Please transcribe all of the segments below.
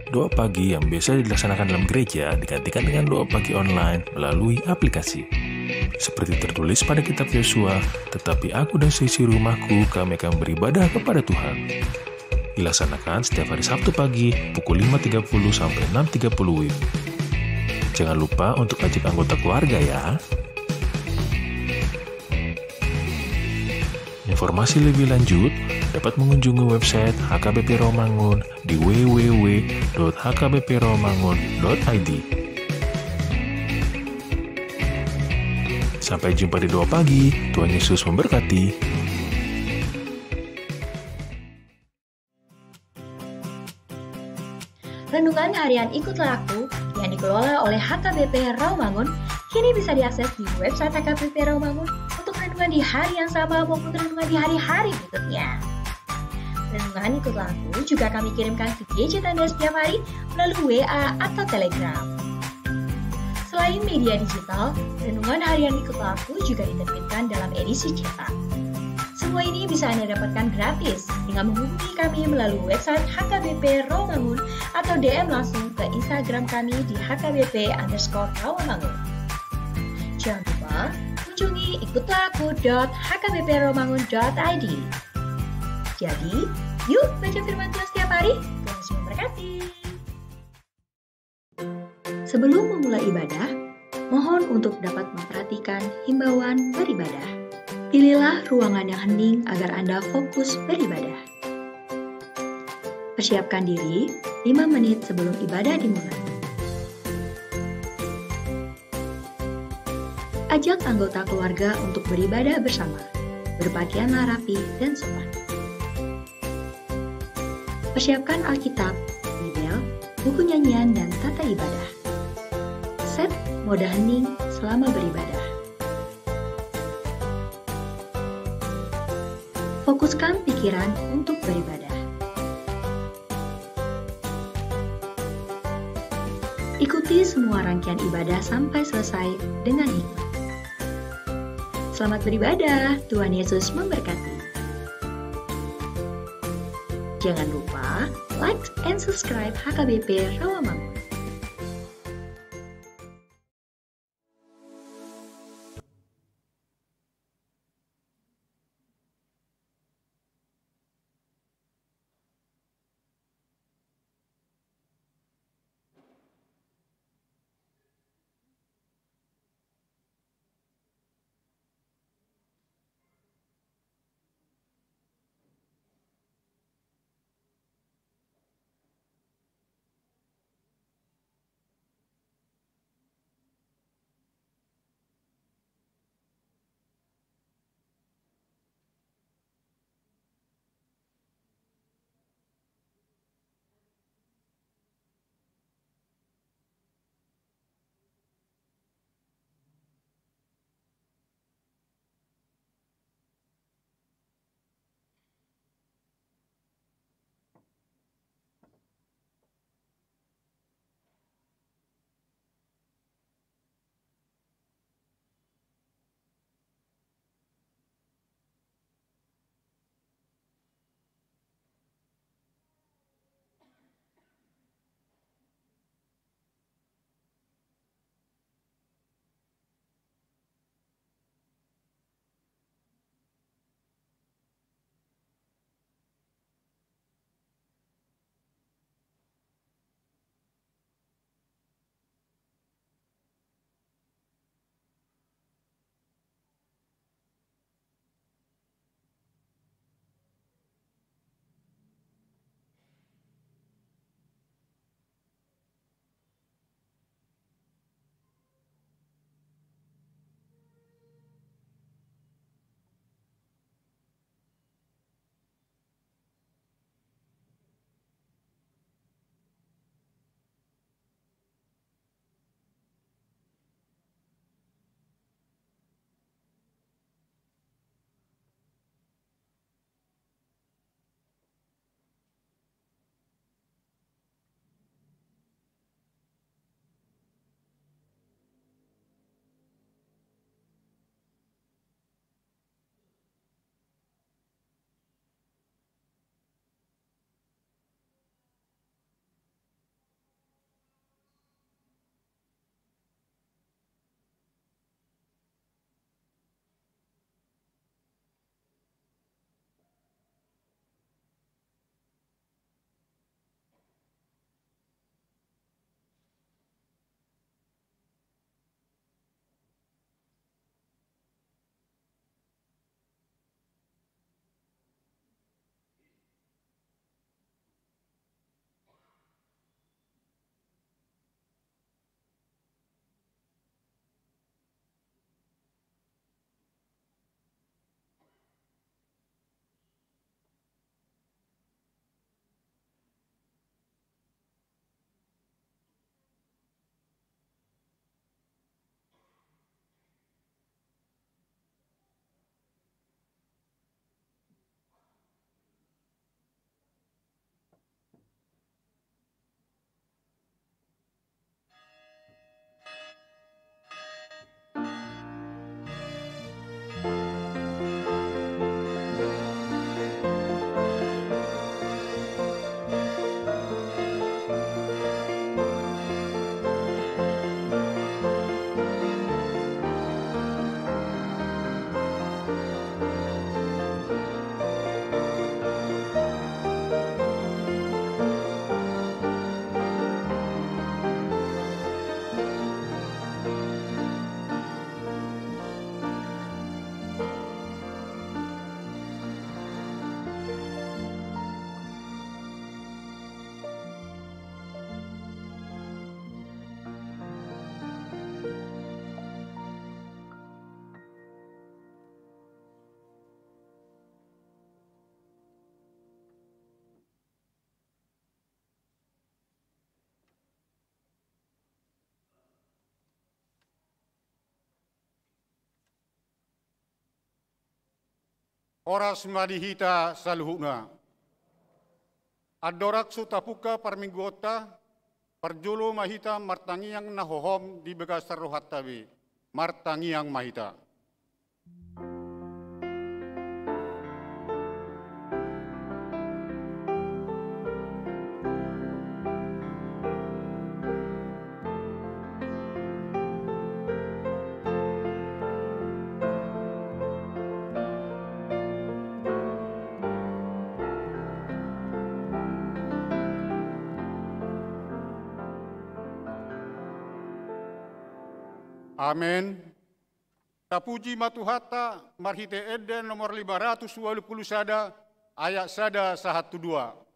Doa pagi yang biasa dilaksanakan dalam gereja digantikan dengan doa pagi online melalui aplikasi. Seperti tertulis pada kitab Yosua, tetapi aku dan seisi rumahku kami akan beribadah kepada Tuhan. Dilaksanakan setiap hari Sabtu pagi pukul 5.30 sampai 6.30 WIB. Jangan lupa untuk ajak anggota keluarga ya. Informasi lebih lanjut dapat mengunjungi website HKBP Rawamangun di www.hkbprawamangun.id. Sampai jumpa di doa pagi. Tuhan Yesus memberkati. Renungan harian Ikutlah Aku yang dikelola oleh HKBP Rawamangun kini bisa diakses di website HKBP Rawamangun untuk renungan di hari yang sama maupun renungan di hari-hari berikutnya. Renungan Ikutlah Aku juga kami kirimkan ke gadget Anda setiap hari melalui WA atau Telegram. Selain media digital, renungan harian Ikutlah Aku juga diterbitkan dalam edisi cetak. Semua ini bisa Anda dapatkan gratis dengan menghubungi kami melalui website HKBP Rawamangun atau DM langsung ke Instagram kami di hkbp_rawamangun. Jangan lupa kunjungi ikutlahku.hkbprawamangun.id. Jadi, yuk baca firman Tuhan setiap hari. Tuhan Yesus memberkati. Sebelum memulai ibadah, mohon untuk dapat memperhatikan himbauan beribadah. Pilihlah ruangan yang hening agar Anda fokus beribadah. Persiapkan diri 5 menit sebelum ibadah dimulai. Ajak anggota keluarga untuk beribadah bersama. Berpakaianlah rapi dan sopan. Persiapkan Alkitab, Bibel, buku nyanyian, dan tata ibadah. Set mode hening selama beribadah. Fokuskan pikiran untuk beribadah. Ikuti semua rangkaian ibadah sampai selesai dengan hikmat. Selamat beribadah, Tuhan Yesus memberkati. Jangan lupa like and subscribe HKBP Rawamangun. oras madihita saluhuna. Adorak su tapuka parminggota, parjulu mahita martangiang nahohom di begasar rohat tabi, martangiang mahita. Amin. Tapuji matuhata marhite Eden nomor 520 sada ayat sada 1-2.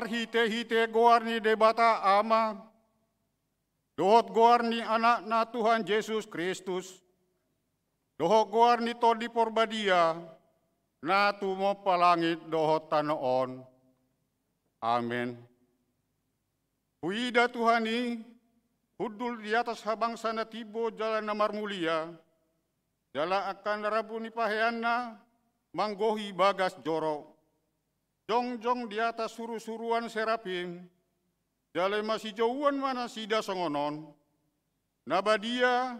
Hite-hite goarni debata ama, dohot goarni anak na Tuhan Yesus Kristus, dohot goarni todi porbadia, na tumo palangit dohot tanoon. Amin. Huida Tuhani, hudul di atas habang sana tibo jalan namar mulia, jala akan rabuni paheana, manggohi bagas jorok. Jong-jong di atas suru-suruan serapim, jalai masih jauhan mana sida songonon, nabadia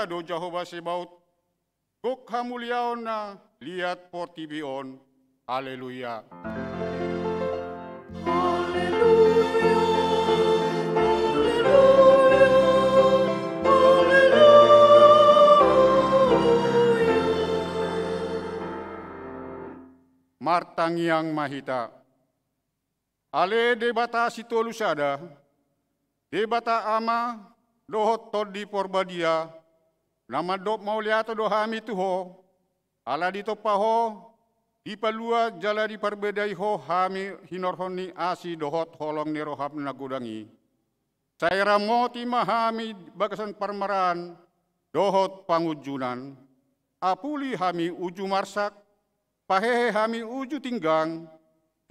do Jehovah Sebaut, gok hamuliaon na lihat portibion, haleluya. Martangiang mahita. Ale debata sitolu sada, debata ama dohot todi porbadia, nama dop mauliato dohami tuho, ala ditopaho, dipalua jala diparbedai ho hami hinorhoni asi dohot holong nirohap nagudangi. Saya ramoti mahami bagasan parmaran, dohot pangujunan, apuli hami uju marsak, pahehe hami uju tinggang,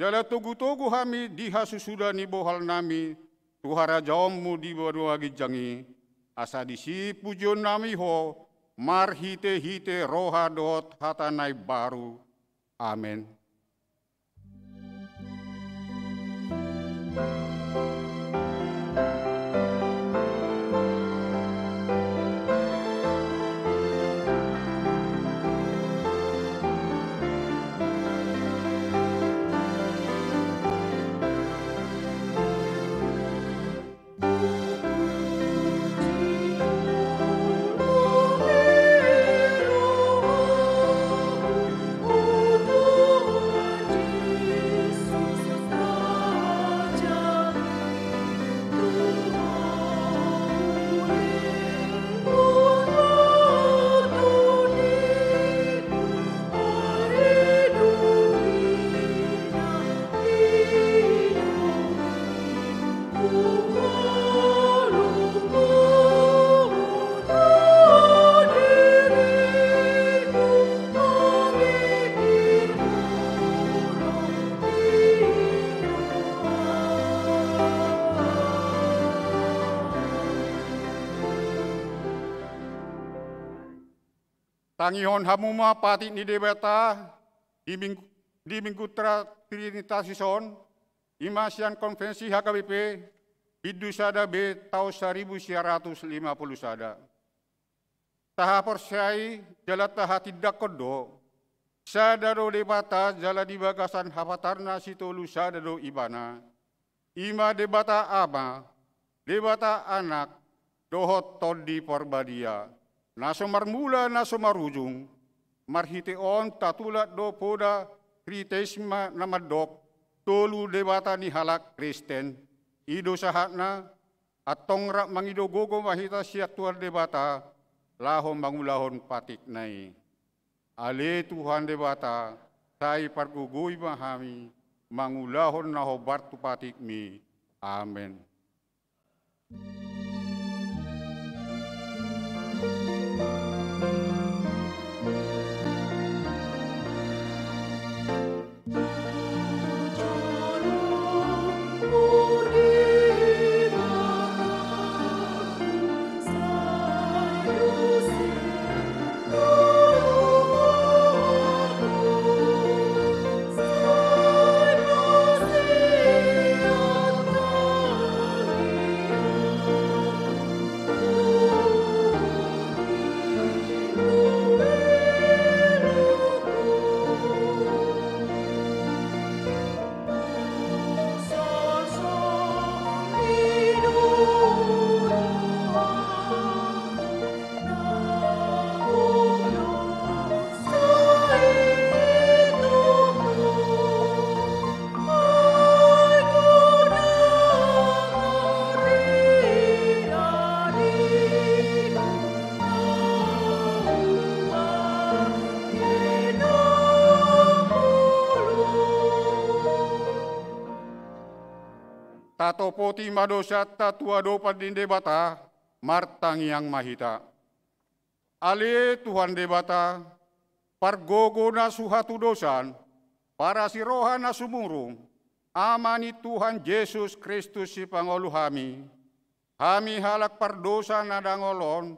jala togu-togu hami diha susuda ni bohal nami, tuhara jawammu di badua gijangi, asa disi pujon nami ho, mar hite-hite roha dot hatanai baru. Amin. Tangihon hamuma patik ni debata di minggu Trinitasion Imasian Konvensi HKBP Bidu sada B tahun 1950 sada. Taha persyai jala taha tidak kodo sadaro debata jala di bagasan hafatarna sitolu sadaro ibana. Ima debata ama, debata anak, dohot todi porbadia. Naso marmula naso marujung, marhiteon tatulat do poda kritesma namadok, tolu debata ni halak Kristen, ido sahatna, atong rak mangido gogo mahita siat tuar debata, lahon mangulahon patik nai. Ale Tuhan debata, sai pargugui mahami, mangulahon naho bartu patik mi. Amen. Tato poti madosa tatuado padin debata, martang yang mahita. Ale Tuhan debata, pargogo na suhatu dosan, para si roha na sumurung, amani Tuhan Yesus Kristus si Pangulu hami halak pardosa na dangolon,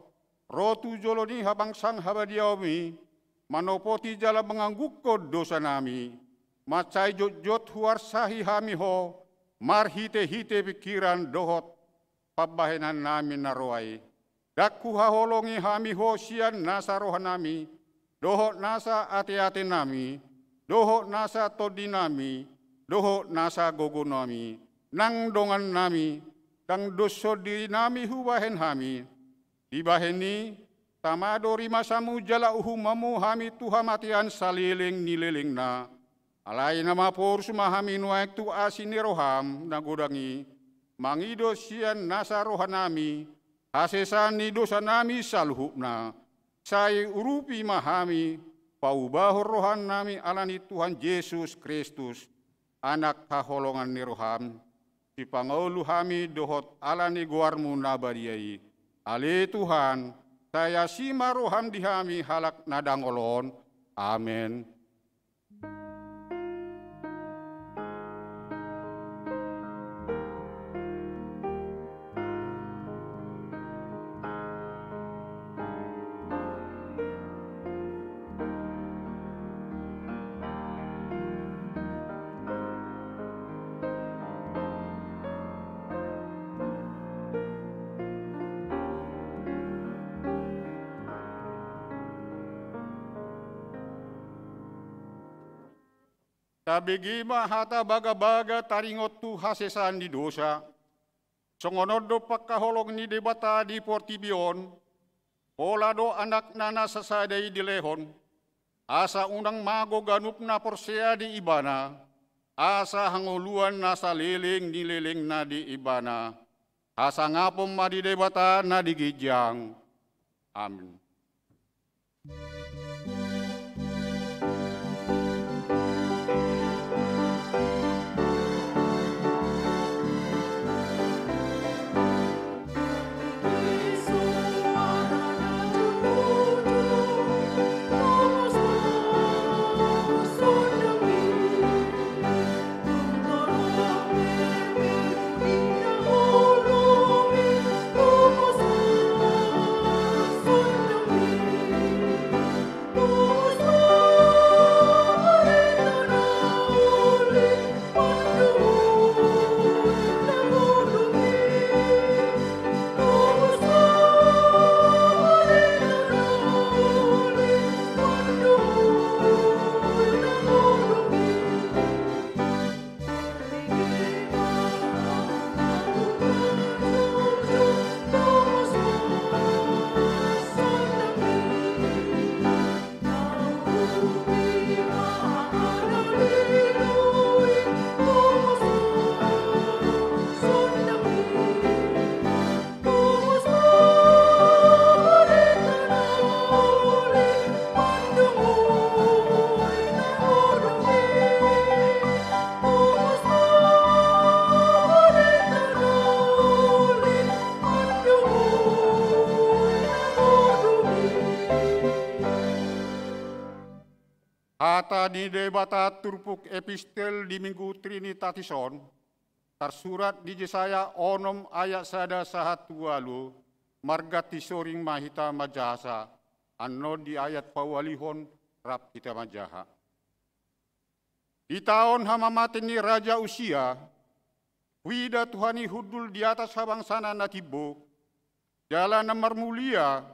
rotu joloni habang sang habadiaomi, manopoti jala menganggukko dosa nami, macai jot huar sahi hami ho, marhite-hite pikiran dohot pabahenan nami naroai. Dakku haholongi hami hosian nasa roha nami, dohot nasa ate-ate nami, dohot nasa todi nami, dohot nasa gogo nami, nang dongan nami, dang doso diri nami hubahen hami. Dibaheni, tamadori masamu jala uhumamu hami tuhamatian saliling nililing na, alai nama por sumahami nuaik tu asini roham nagodangi, mangido sian nasa roha nami, hasesani dosa nami saluhupna, sai urupi mahami, paubahor rohan nami alani Tuhan Yesus Kristus, anak kaholongan ni roham, si pangolu hami dohot alani guarmu nabadiai. Ale Tuhan, saya sima roham dihami halak nadangolon. Amen. Tabigima hata baga-baga taringot tu hasesan di dosa. Songonodo pakaholong ni debata di portibion. Polado anak nana sasadai di lehon. Asa unang mago ganup na porsea di ibana. Asa hanguluan nasa liling ni liling na di ibana. Asa ngapom ma di debata na di gijang. Amin. Hatani debata turpuk epistel di minggu Trinitatision, tersurat di Yesaya onom ayat sada sahatu walu, margati soring mahita majasa, anno di ayat pawalihon rap kita majaha. Di tahun hamamatin ni Raja Usia, wida Tuhani hudul di atas habang sana natibo, jala namar mulia,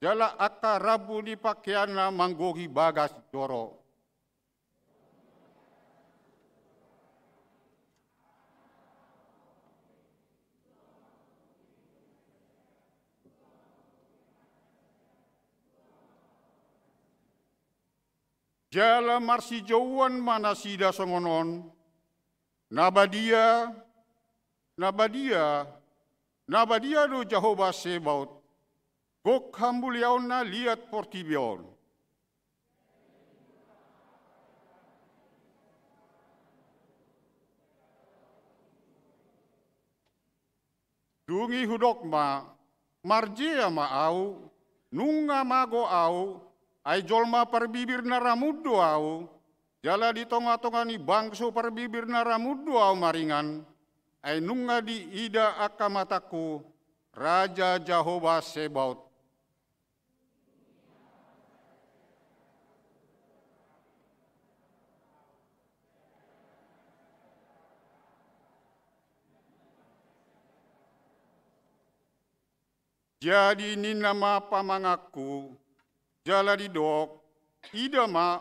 jala akka rabu di pakaiana manggohi bagas joro. Jala marsi jauan mana sida songonon, nabadia do Jehovah Sebaot, gok hambuliaon na liat portibion. Dungi hudokma, marjea ma au, nunga mago au, ai jolma perbibir na ramudo au, jala di tonga-tonga ni bangso perbibir na ramudo au maringan, ai nunga di ida akamataku, Raja Jehovah Sebaot. Jadi ni nama pamangaku, jala di dok, ida ma,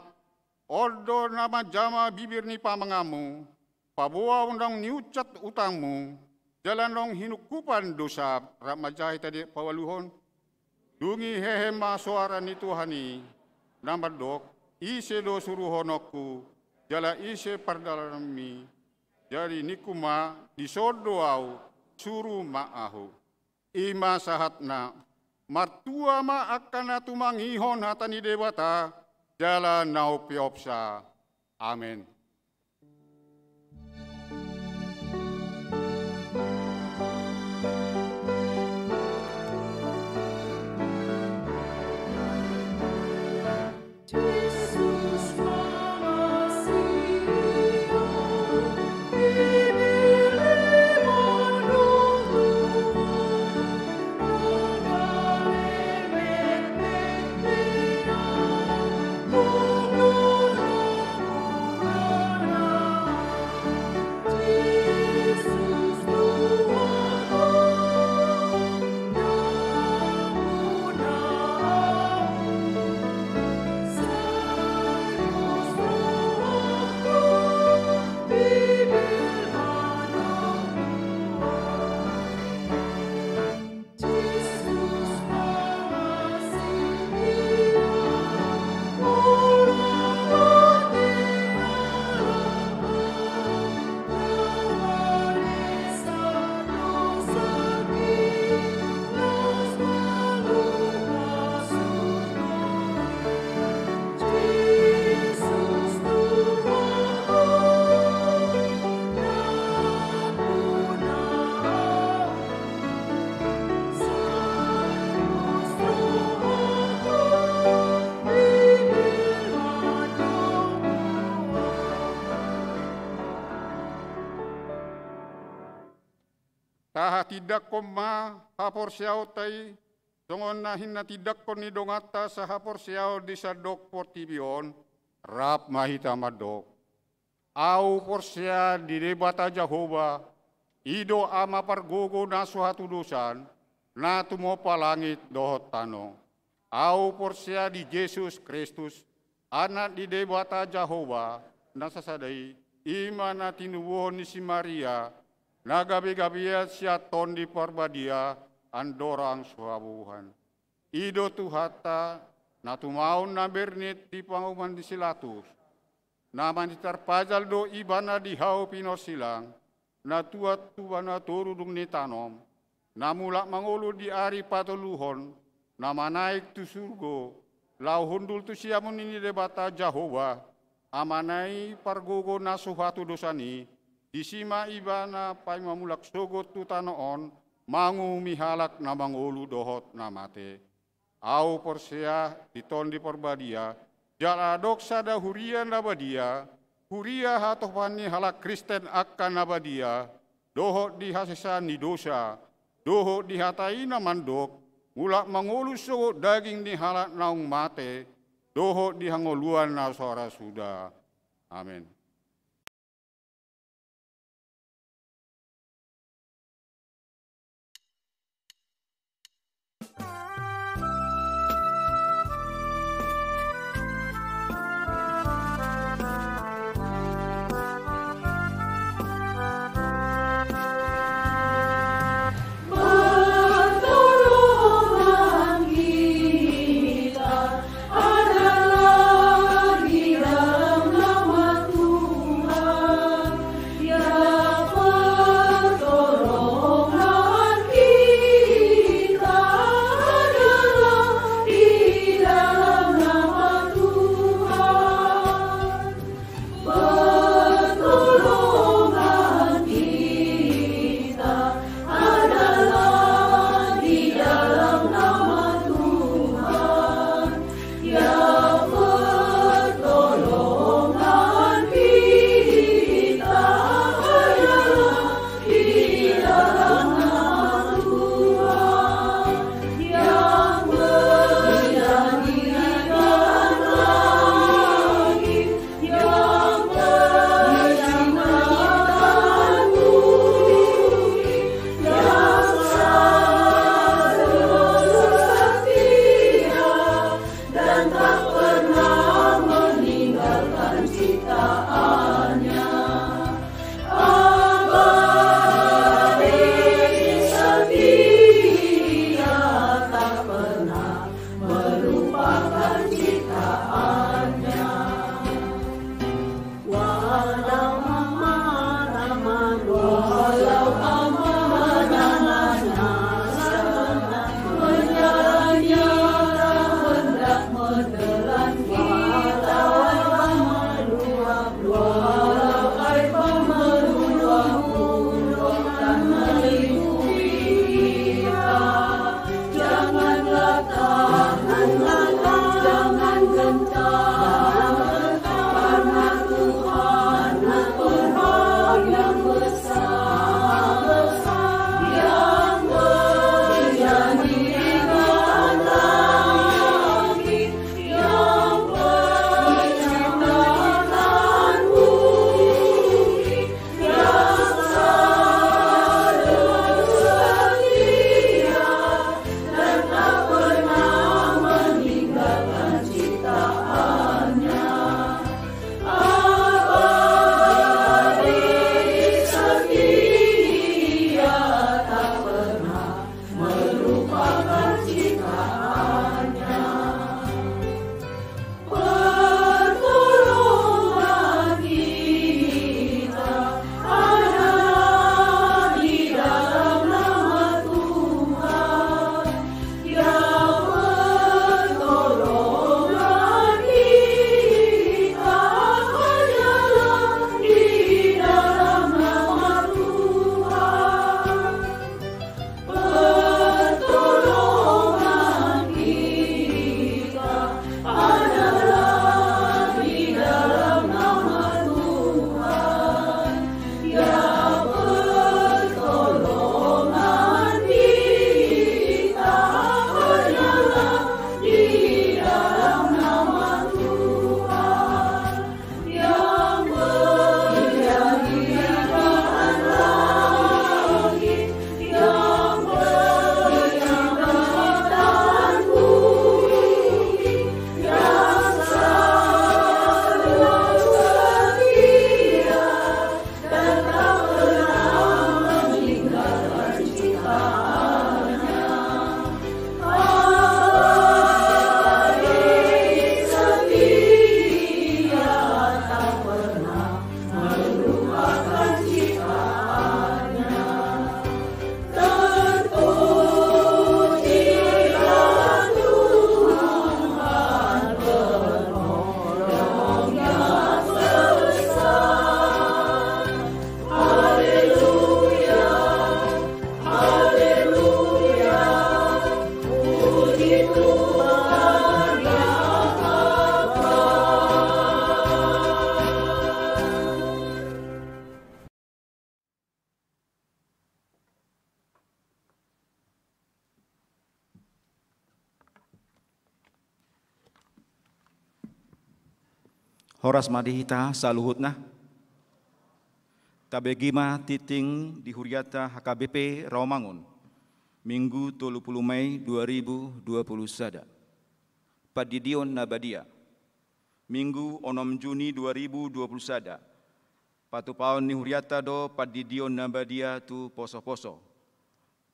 ordo nama jama bibir ni pamangamu, pabawa undang ni ucat utangmu, jalan dong hinukupan dosa, ramajai tadi pawaluhon, dungi hehema suara ni Tuhani, nama dok, ise do suruhonokku, jala ise pardalami, jadi nikuma disodo au, suruh ma'ahu. Ima sahatna, martua ma akan atumangihon hatani debata, jala nau piopsa. Amin. Taha tidak koma hapor siau tai, songon nahin na tidak kon ni dongata sa hapor siau di sadok portibion, rap mahita madok. Au porsia di debata Jehovah, ido ama pargogo na suatu dosan, na tumopa langit dohot tano. Au porsia di Yesus Kristus, anak di debata Jehovah, nasasadai, ima na tinuwon ni si Maria, nagabi-gabiat siya ton di parbadia, andorang suabuhan. Ido tuhata, na tumaon na bernit di panguman di silatus, naman di tarpajal do ibana di hau pinosilang, na tuat tuwana turudung ni tanom, na mulak mangulu di ari patuluhon, na manaik tu surgo, lau hundul tu siamun ini debata Jehovah, amanai pargogo na suhatu dosani, isima ibana pai mamulak sogot tu tanoon, mangu mihalak na mangulu dohot na mate. Au porsia diton di porbadia, Jala doksa da huria nabadia, huria hatohani halak Kristen akan nabadia, dohot di hasesani dosa, dohot di hataina mandok, mulak mangulus sogot daging di halak naung mate, dohot di hangoluan na suara sudah. Amin. Jangan gentar, karena Tuhan Horas madihita saluhutna. Tabegima titing di Huriata HKBP Rawamangun, Minggu 30 Mei 2020 sada. Padidion Nabadia, Minggu 6 Juni 2020 sada. Patupaon ni Huriata do padidion Nabadia tu poso-poso.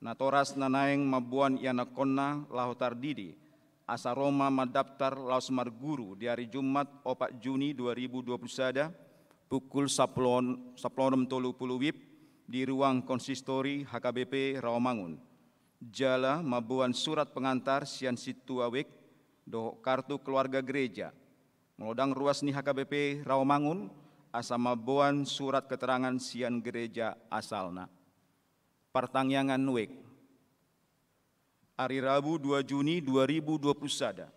Natoras nanaeng mabuan ianakonna lahotar didi. Asa Roma madaftar laos marguru di hari Jumat 4 Juni 2020 sada pukul 10.30 WIB di ruang konsistori HKBP Rawamangun. Jala mabuan surat pengantar sian situawek do kartu keluarga gereja. Melodang ruas ni HKBP Rawamangun asa mabuan surat keterangan sian gereja asalna. Partangyangan wek. Hari Rabu 2 Juni 2020 sada,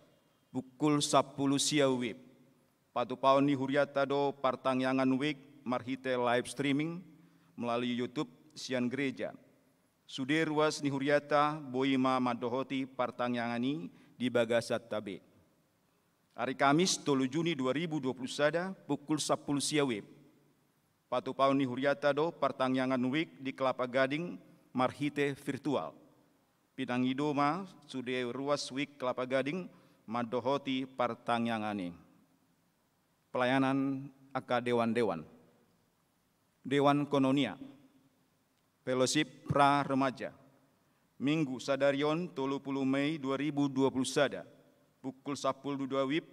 pukul 10 siang WIB. Patupaon ni Huriata do partangyangan wik marhite live streaming melalui YouTube sian gereja. Sude ruas ni Huriata boima madohoti partangyangani di Bagasat Tabe. Hari Kamis 3 Juni 2020 sada, pukul 10 siang WIB. Patupaon ni Huriata do partangyangan wik di Kelapa Gading marhite virtual. Pinangidoma sude ruas wik Kelapa Gading madohoti partangyangani. Pelayanan aka dewan-dewan. Dewan Kononia. Fellowship pra remaja. Minggu sadarion 30 Mei 2020 sada. Pukul 10.02 WIB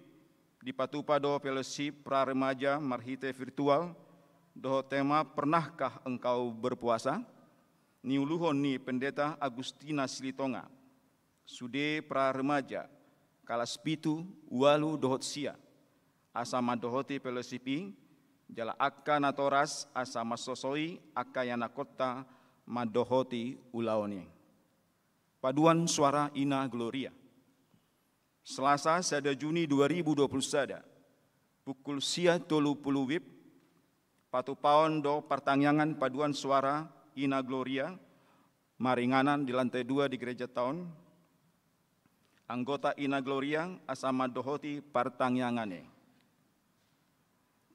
di Patupado Fellowship pra remaja marhite virtual. Doho tema pernahkah engkau berpuasa? Niuluhon ni Pendeta Agustina Silitonga, sude pra remaja, kalas pitu, walu dohot sia, asama dohoti pelosipi, jala akka natoras asama sosoi akka yanakota madohoti ulaoni. Paduan suara Ina Gloria. Selasa sada Juni 2020 sada, pukul sia 30 WIB, patupaon do partangyangan paduan suara Ina Gloria, maringanan di lantai 2 di Gereja Taun. Anggota Ina Gloria asama dohoti partangyangane.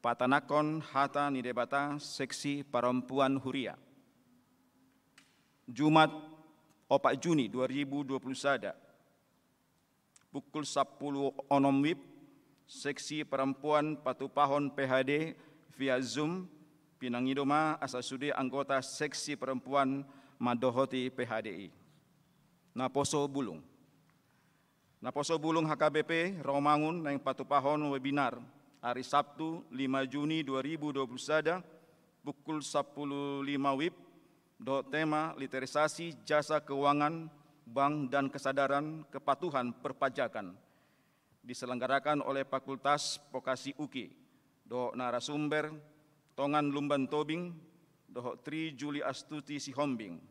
Patanakon hata ni debata seksi perempuan Huria. Jumat 4 Juni 2020 sada. Pukul 10.06 WIB, seksi perempuan Patupahon PHD via Zoom pinangidoma asasude anggota seksi perempuan madohoti PHDI. Naposo Bulung. Naposo Bulung HKBP Rawamangun nang Patupahon webinar hari Sabtu 5 Juni 2020 sada pukul 10.05 WIB do tema literisasi jasa keuangan bank dan kesadaran kepatuhan perpajakan diselenggarakan oleh Fakultas Vokasi UKI do narasumber Tongan Lumban Tobing, Dohok Tri Juli Astuti Sihombing,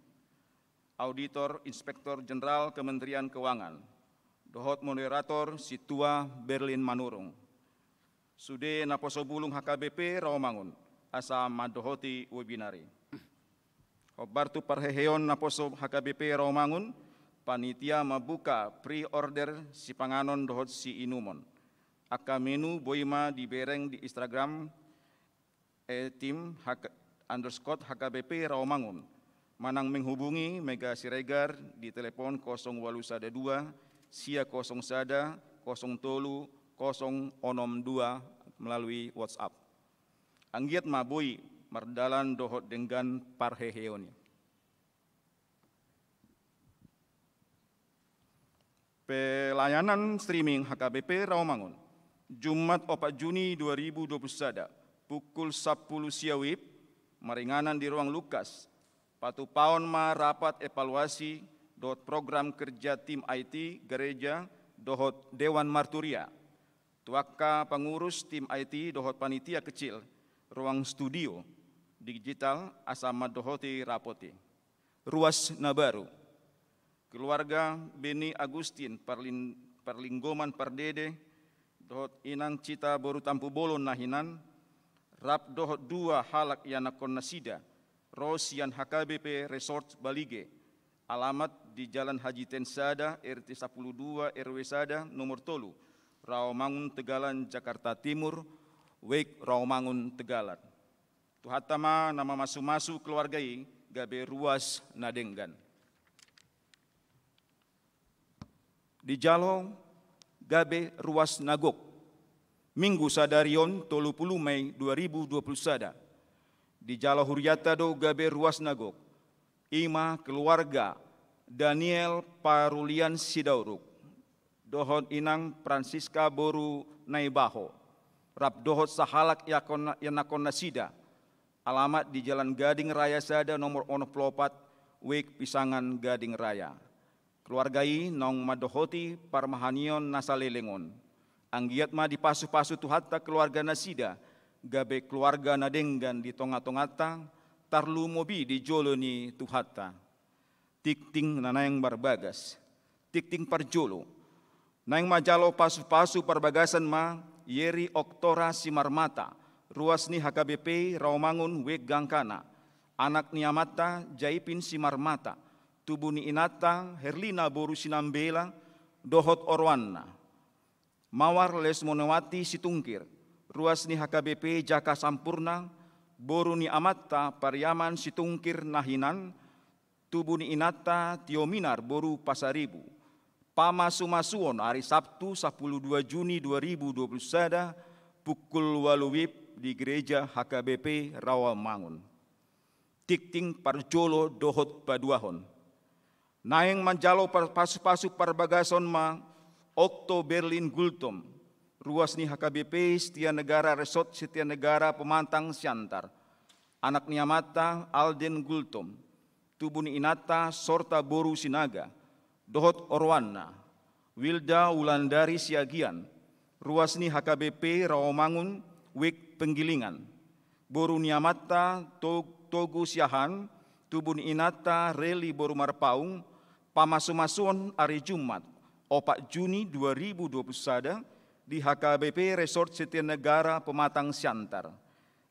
Auditor Inspektor Jenderal Kementerian Keuangan, Dohot Moderator Situa Berlin Manurung, Sude Naposo Bulung HKBP Rawamangun, asa madohoti webinari. Hobartu parheheon Naposo HKBP Rawamangun, panitia mabuka pre-order si panganon dohot si inumon. Aka menu boima dibereng di Instagram tim _HKBP Rawamangun. Manang menghubungi Mega Siregar di telepon 0812 sia 01 03 062 melalui WhatsApp. Anggiat mabui mardalan dohot dengan parheheoni. Pelayanan streaming HKBP Rawamangun. Jumat 4 Juni 2020 sada. Pukul 10 siang WIB, maringanan di ruang Lukas. Patupaon ma rapat evaluasi dot program kerja tim IT gereja dohot Dewan Marturia. Tuaka pengurus tim IT dohot panitia kecil, ruang studio, digital asama dohoti rapoti. Ruas Nabaru. Keluarga Beni Agustin Perlinggoman Pardede dohot Inang Cita Boru Tampu Bolon Nahinan. Rap dohot 2 halak yanakon nasida, Rosian HKBP Resort Balige, alamat di Jalan Haji Tensada, RT 12 RW Sada, nomor 3, Rawamangun Tegalan, Jakarta Timur, wek Rawamangun Tegalan. Tuhatama nama masu-masu keluargai gabe ruas nadenggan. Di Jalo gabe ruas nagok. Minggu sadarion 30 Mei 2021. Di Jalo Huriata do gabe ruas nagok. Ima keluarga Daniel Parulian Sidauruk. Dohon inang Francisca Boru Naibaho. Rap dohot sahalak yanakon nasida. Alamat di Jalan Gading Raya Sada nomor 04 Wek Pisangan Gading Raya. Keluargai nong madohoti parmahanion nasalelengon. Anggiat ma di pasu-pasu tuhatta keluarga nasida. Gabe keluarga nadenggan di tonga-tongata. Tarlu mobi di joloni tuhatta. Tikting nanayang barbagas. Tikting parjolo. Nayang majalo pasu-pasu perbagasan ma. Yeri Oktora Simarmata. Ruas ni HKBP Rawamangun Wek Gangkana. Anak ni Amata Jaipin Simarmata. Tubuh ni Inata Herlina Boru Sinambela. Dohot Orwana. Mawar Lesmonewati Situngkir. Ruas ni HKBP Jaka Sampurna. Boru ni Amata Pariaman Situngkir Nahinan. Tubuh ni Inata Tiominar Boru Pasaribu. Pamasumasuon hari Sabtu 12 Juni 2021 pukul 8 WIB di gereja HKBP Rawamangun. Tikting parjolo dohot paduahon. Naeng manjalo pasu-pasu parbagason ma Okto Berlin Gultom. Ruas ni HKBP Setia Negara Resort Setia Negara Pemantang Siantar. Anak ni Amata Alden Gultom. Tubuh ni Inata Sorta Boru Sinaga. Dohot Orwana. Wilda Wulandari Siagian. Ruas ni HKBP Rawamangun Wek Penggilingan. Boru ni Amata Togu Siahan. Tubuh ni Inata Reli Boru Marpaung. Pamasumasuan hari Jumat 4 Juni 2021 di HKBP Resort Setia Negara Pematang Siantar.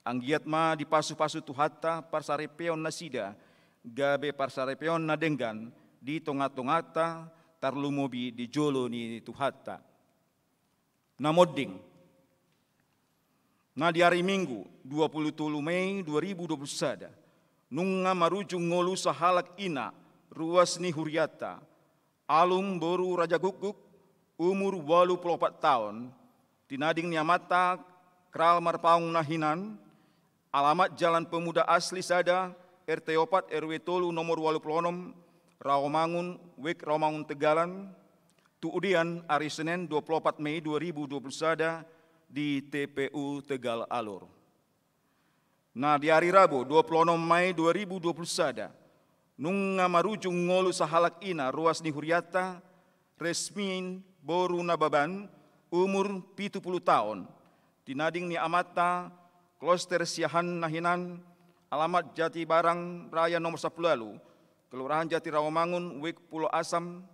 Anggiat ma di pasu-pasu tuhatta parsarepeon nasida gabe parsarepeon nadenggan di tonga-tongata tarlumobi di jolo ni tuhatta. Namoding. Na di hari Minggu 23 Mei 2021 nunga marujung ngolu sahalak ina ruas ni Huriata. Alum Boru Raja Guguk umur 84 tahun. Tinading ni Amata Kral Marpaung Nahinan. Alamat Jalan Pemuda Asli Sada RT 4 RW Tolu nomor 86 Rawamangun Wek Rawamangun Tegalan. Tuudian hari Senin 24 Mei 2021 di TPU Tegal Alur. Nah di hari Rabu 26 Mei 2021 nunga marujung ngolu sahalak ina ruas ni Huriata resmin Boru Nababan umur 70 tahun. Tinading ni Amata Kloster Siahan Nahinan. Alamat Jati Barang Raya nomor 10 lalu. Kelurahan Jati Rawamangun Wek Pulau Asam.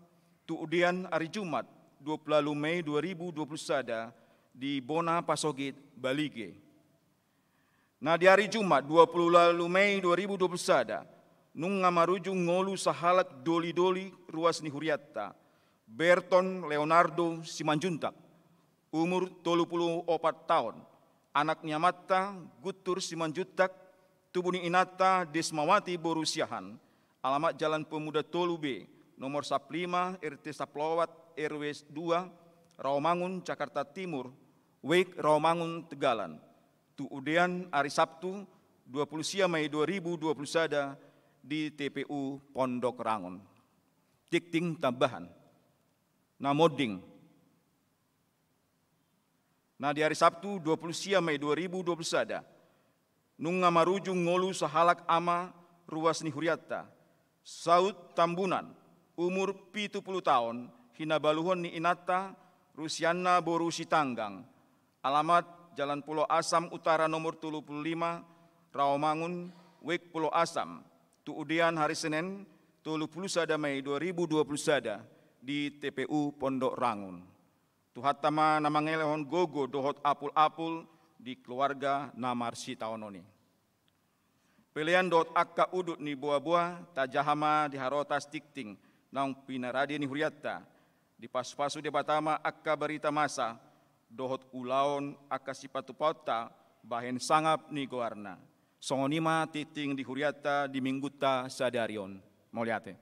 Tuudian hari Jumat 20 Mei 2021 di Bona Pasogit Balige. Nah di hari Jumat 20 Mei 2021 nunga marujung ngolu sahalak doli-doli ruas ni Huriata. Berton Leonardo Simanjuntak umur 34 tahun. Anak ni Amata Gutur Simanjuntak. Tubuh ni Inata Desmawati Boru Siahan. Alamat Jalan Pemuda Tolu B nomor 15 RT Saplowat RW 2 Rawamangun Jakarta Timur Wek Rawamangun Tegalan. Tuudian hari Sabtu 20 Mei 2021 di TPU Pondok Rangun. Tikting tambahan. Namoding. Nah di hari Sabtu 20 Mei 2021 nunga marujung ngolu sahalak ama ruas ni Huriata. Saud Tambunan umur 70 tahun. Hinabaluhon ni Inata Rusiana Boru Sitanggang. Alamat Jalan Pulau Asam Utara nomor 35 Rawamangun Wek Pulau Asam. Tuudian hari Senin 31 Mei 2021 di TPU Pondok Rangun. Tuhatama namangelehon gogo dohot apul-apul di keluarga Namar Sitaononi. Pilihan dot akka udut ni buah-buah tajahama di harotas tikting nang pinaradi ni Huriata. Di pas-pasu debatama akka berita masa dohot ulaon akasipatu pauta bahen sangap ni goarna. Songonima titing di huriata di mingguta sadarion. Moliate.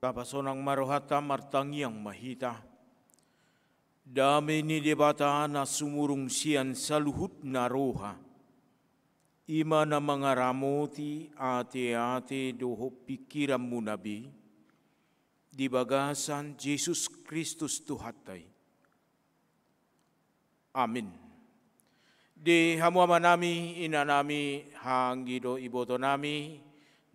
Kapasonang marohata martangiang mahita. Dami ni debata na sumurung sian saluhut na roha. Ima na mga ramoti ate-ate doho pikiran mo nabi. Di bagasan Jesus Kristus Tuhatay. Amin. Di hamuama nami inanami hanggido iboto nami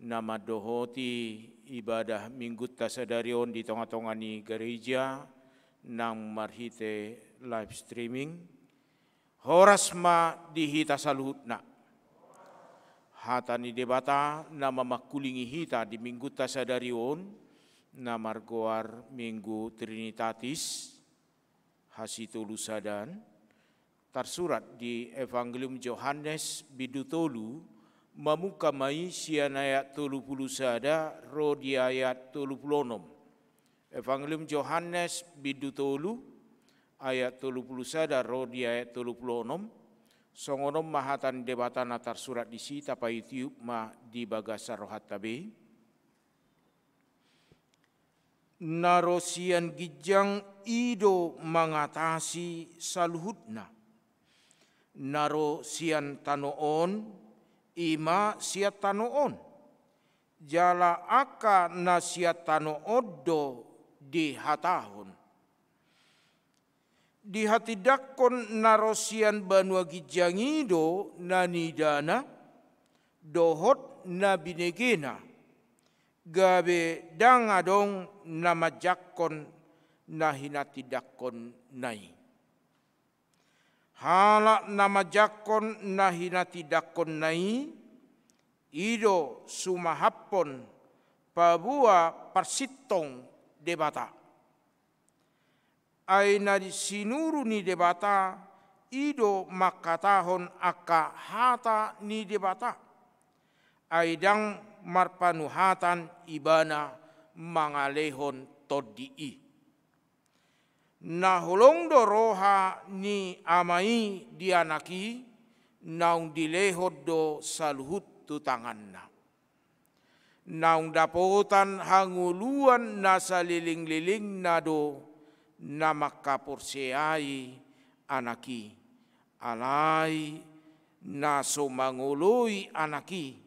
na madohoti ibadah minggut tasadarion di tengah-tengah ni gereja nang marhite live streaming. Horas ma dihita saluhut na. Hata ni debata na mamakulingi hita di minggut tasadarion na margoar minggu Trinitatis hasitulu sadan. Tersurat di Evangelium Yohanes bidutolu mamukamai sian ayat 30 sada ro di ayat 36. Evangelium Yohanes bidutolu ayat 30 sada ro di ayat 36. Songonom mahatan debatan atar surat di sita pa YouTube ma di bagasa rohat tabe. Narosian gijang ido mengatasi saluhutna. Naro sian tanoon, ima siat tanoon. Jala aka na siat tanooddo di hatahon. Di hati dakon naro sian banua gijangido na nidana, dohot na binegena. Gabe dangadong na majakon na hinatidakon nai. Hala nama jakon na hinatidakon nai, ido sumahapon pabua persitong debata. Aina di sinuru ni debata, ido makatahon aka hata ni debata. Aidang marpanuhatan ibana mangalehon todii. Nahulong do roha ni amai dianaki naung dilehod do saluhut tutanganna. Naung dapotan hanguluan na saliling-liling na do na makapurseai anaki. Alai na sumangului anaki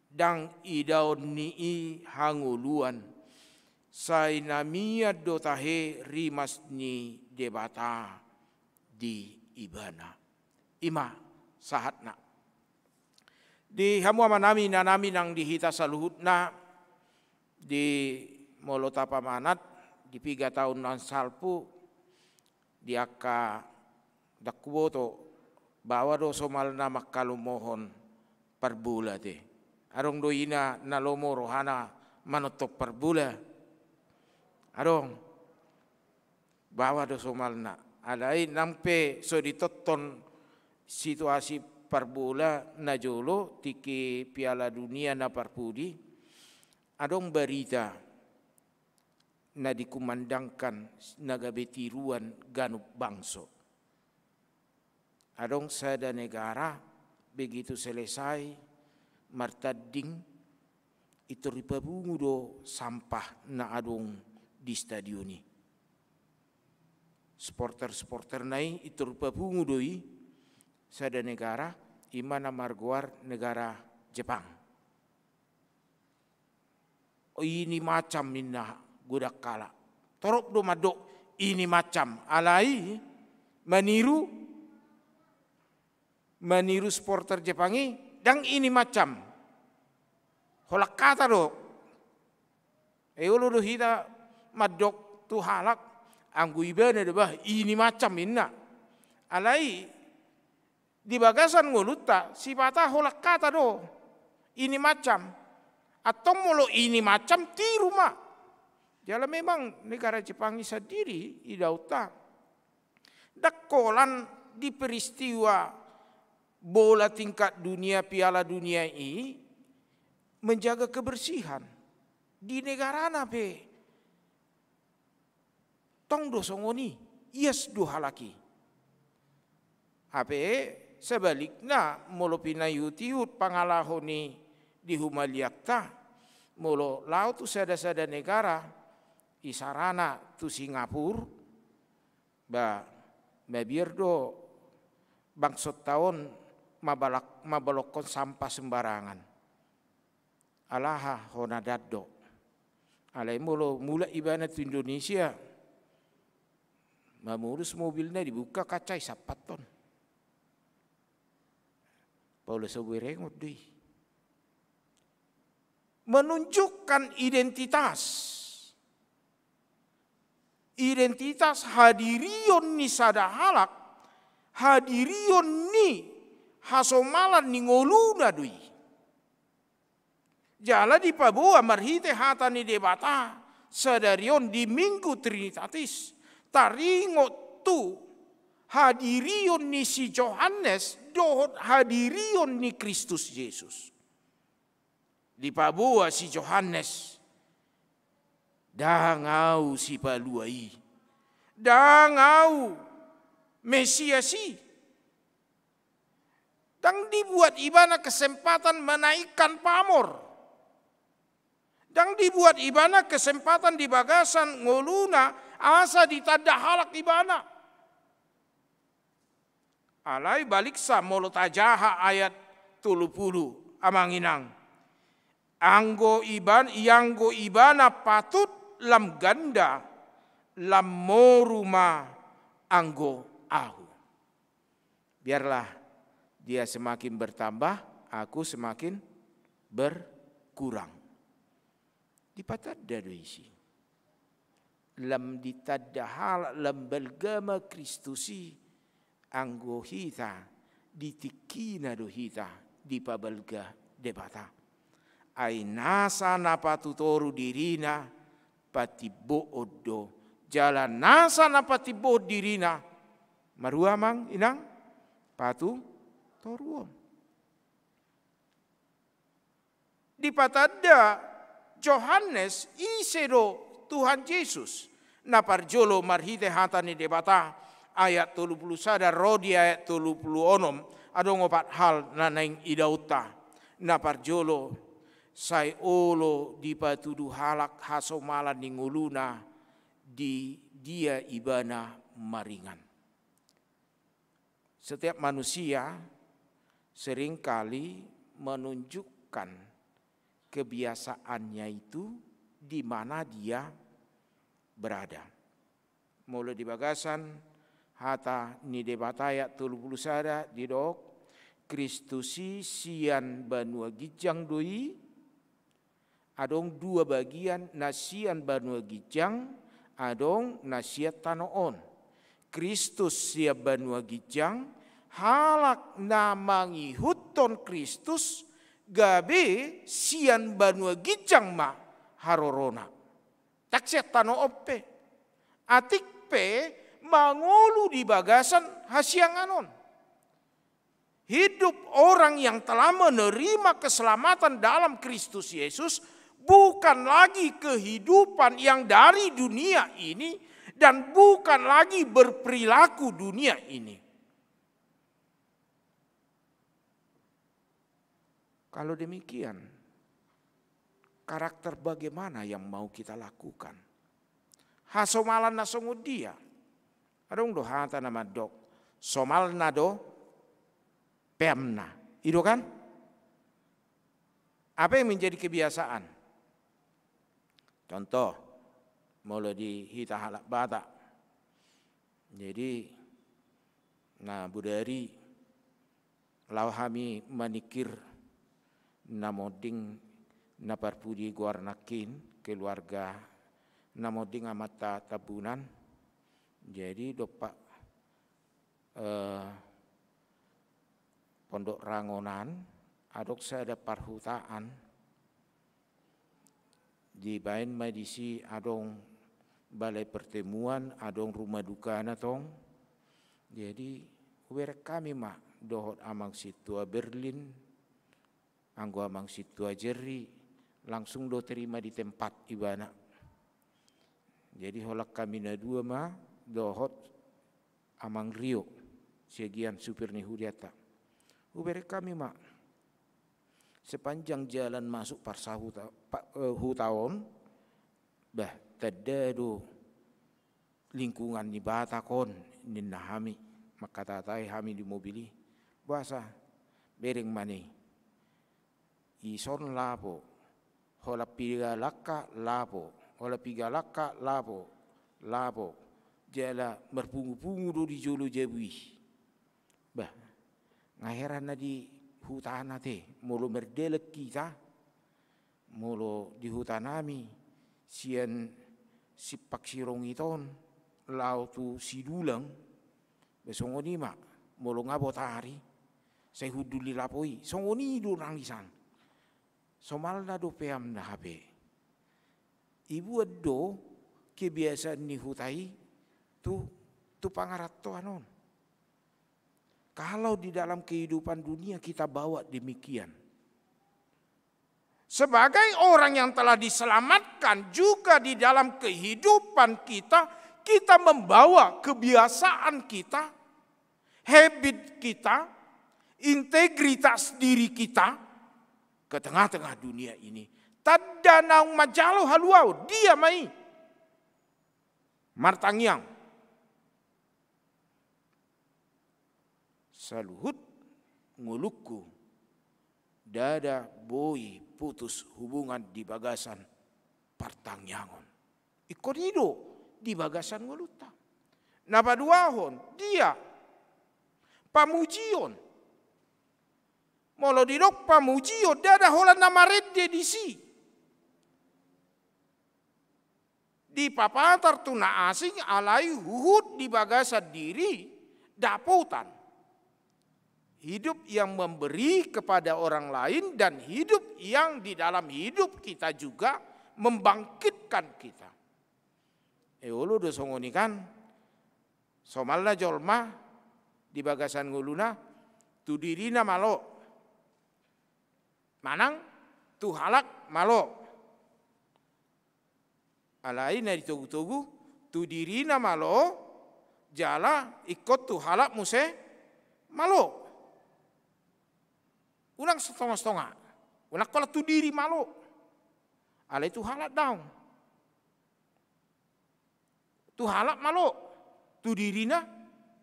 dang idaon nii hanguluan. Sai namia do tahe rimas ni debata di ibana. Ima sahatna. Di hamuama nami na nami nang dihita saluhut na di molota pamanat di 3 tahun nan salpu di aka dakwoto bawa do somal na makalumohon perbulate. Arong doina nalomo rohana manotok perbula. Adong bawa do somalna. Alai nampe so ditoton situasi perbula na jolo tiki Piala Dunia na parpudi. Adong berita na dikumandangkan nagabe tiruan ganup bangso. Adong sada negara begitu selesai martading itu ripabungu do sampah na adong di stadion ni. Supporter nai itu ripabungu doi sada negara imana marguar negara Jepang. Oh, ini macam minna gudak kala. Torop do madok ini macam alai maniru supporter Jepangi dan ini macam holak kata do. Ulu do hita madok tu halak anggu ibana de bah ini macam minna. Alai di bagasan ngoluta si patah holak kata do ini macam atau mulu ini macam ti rumah. Jala memang negara Jepang sendiri idauta dakolan di peristiwa bola tingkat dunia Piala Dunia ini menjaga kebersihan di negara nape tong dosongoni yes do halaki ape sebaliknya molo pinayutiut pangalahoni di humaliakta molo laut tu sada negara isarana tu Singapura biar do bangsot tahun mabalokon sampah sembarangan alaha honadado alai mula ibana tu Indonesia mengurus mobilnya dibuka kaca 4 ton Paula sewerengot deh menunjukkan identitas hadirion ni sadahalak hadirion ni hasomalan ni ngoluna dui jala di Papua marhite hata ni debata sadarion di Minggu Trinitatis taringot tu hadirion ni si Johannes dohot hadirion ni Kristus Yesus. Di Papua si Johannes dangau si paluai dangau Mesiasi dan dibuat ibana kesempatan menaikkan pamor dan dibuat ibana kesempatan di bagasan ngoluna asa ditada halak ibana. Alai balik sa molo tajaha ayat 30 amanginang. Anggo ibana patut lam ganda lam moruma anggo ahu. Biarlah dia semakin bertambah, aku semakin berkurang. Dipatadda do isi. Lam ditadda hal lam belgama Kristusi anggo hita ditikina do hita dipabalga debata. Ai nasa napatutoru dirina patibo odo jalan nasa napatibo dirina maruamang inang patu toruon. Dipatadda Johannes isedo Tuhan Yesus naparjolo marhite hatani debata ayat 31 rodi ayat 36 adong opat hal nanaing idauta naparjolo sai olo dipatudu halak hasomalan ninguluna di dia ibana maringan. Setiap manusia seringkali menunjukkan kebiasaannya itu di mana dia berada. Mulai di bagasan hata ni debata ayat 30 didok Kristusi sian banua gijang doi adong dua bagian nasian banua gijang adong nasiat tanoon. Kristus siap banua gijang halak namangi huton Kristus gabe sian banua gijang ma harorona. Taksiat tano oppe. Atik pe mangolu di bagasan hasianganon. Hidup orang yang telah menerima keselamatan dalam Kristus Yesus bukan lagi kehidupan yang dari dunia ini dan bukan lagi berperilaku dunia ini. Kalau demikian, karakter bagaimana yang mau kita lakukan? Hasomalan na songudia. Adong do hata nama dok. Somal nado pemna. Itu kan? Apa yang menjadi kebiasaan? Contoh, mulai di hita halak bata. Jadi, nah budari lau kami manikir namoding naparpudi guarnakin keluarga namoding amata tabunan. Jadi dopak pondok Rangonan adok saya ada parhutaan di bain medisi adong balai pertemuan adong rumah duka natong. Jadi uber kami mak dohot amang situa Berlin anggo amang situa Jerry langsung do terima di tempat ibana. Jadi holak kami na dua mah dohot amang Rio segian supir ni huriata. Ubere kami mak sepanjang jalan masuk parsa hutaon bah tadado lingkungan ni batakon ninna hami maka tatai hami di mobili bahasa bereng mani ison lapo hola piga laka lapo hola piga laka lapo jala berpungu-pungu do di jolo jebui bah ngaheran na di hutan te molo merdelek kita molo di hutanami sian sipak sirong iton lau tu sidulang besongoni mak molo ngabotari saya huduli lapoi songoni do nangisan somalna do peam na habe ibu ado kebiasaan ni hutai tu pangarat to anon. Kalau di dalam kehidupan dunia kita bawa demikian. Sebagai orang yang telah diselamatkan juga di dalam kehidupan kita membawa kebiasaan kita, habit kita, integritas diri kita ke tengah-tengah dunia ini. Tadanang majalo haluau dia mai martangyang. Saluhut nguluku dada boi putus hubungan di bagasan partangyangon. Ikonido di bagasan nguluta. Napaduahon dia pamujion. Molo didok pamujion dada hola namarede di si. Di papatar tuna asing alai huhut di bagasan diri daputan. Hidup yang memberi kepada orang lain dan hidup yang di dalam hidup kita juga membangkitkan kita. Eolo do songoni kan somalna jolma di bagasan nguluna tu dirina malo. Manang tu halak malo. Alai na ditugu-tugu tu dirina malo jala ikut tu halak muse malo. Ulang setengah-setengah. Ulang kalau tu diri malu. Ala itu halak daun. Tu halak malu. Tu dirina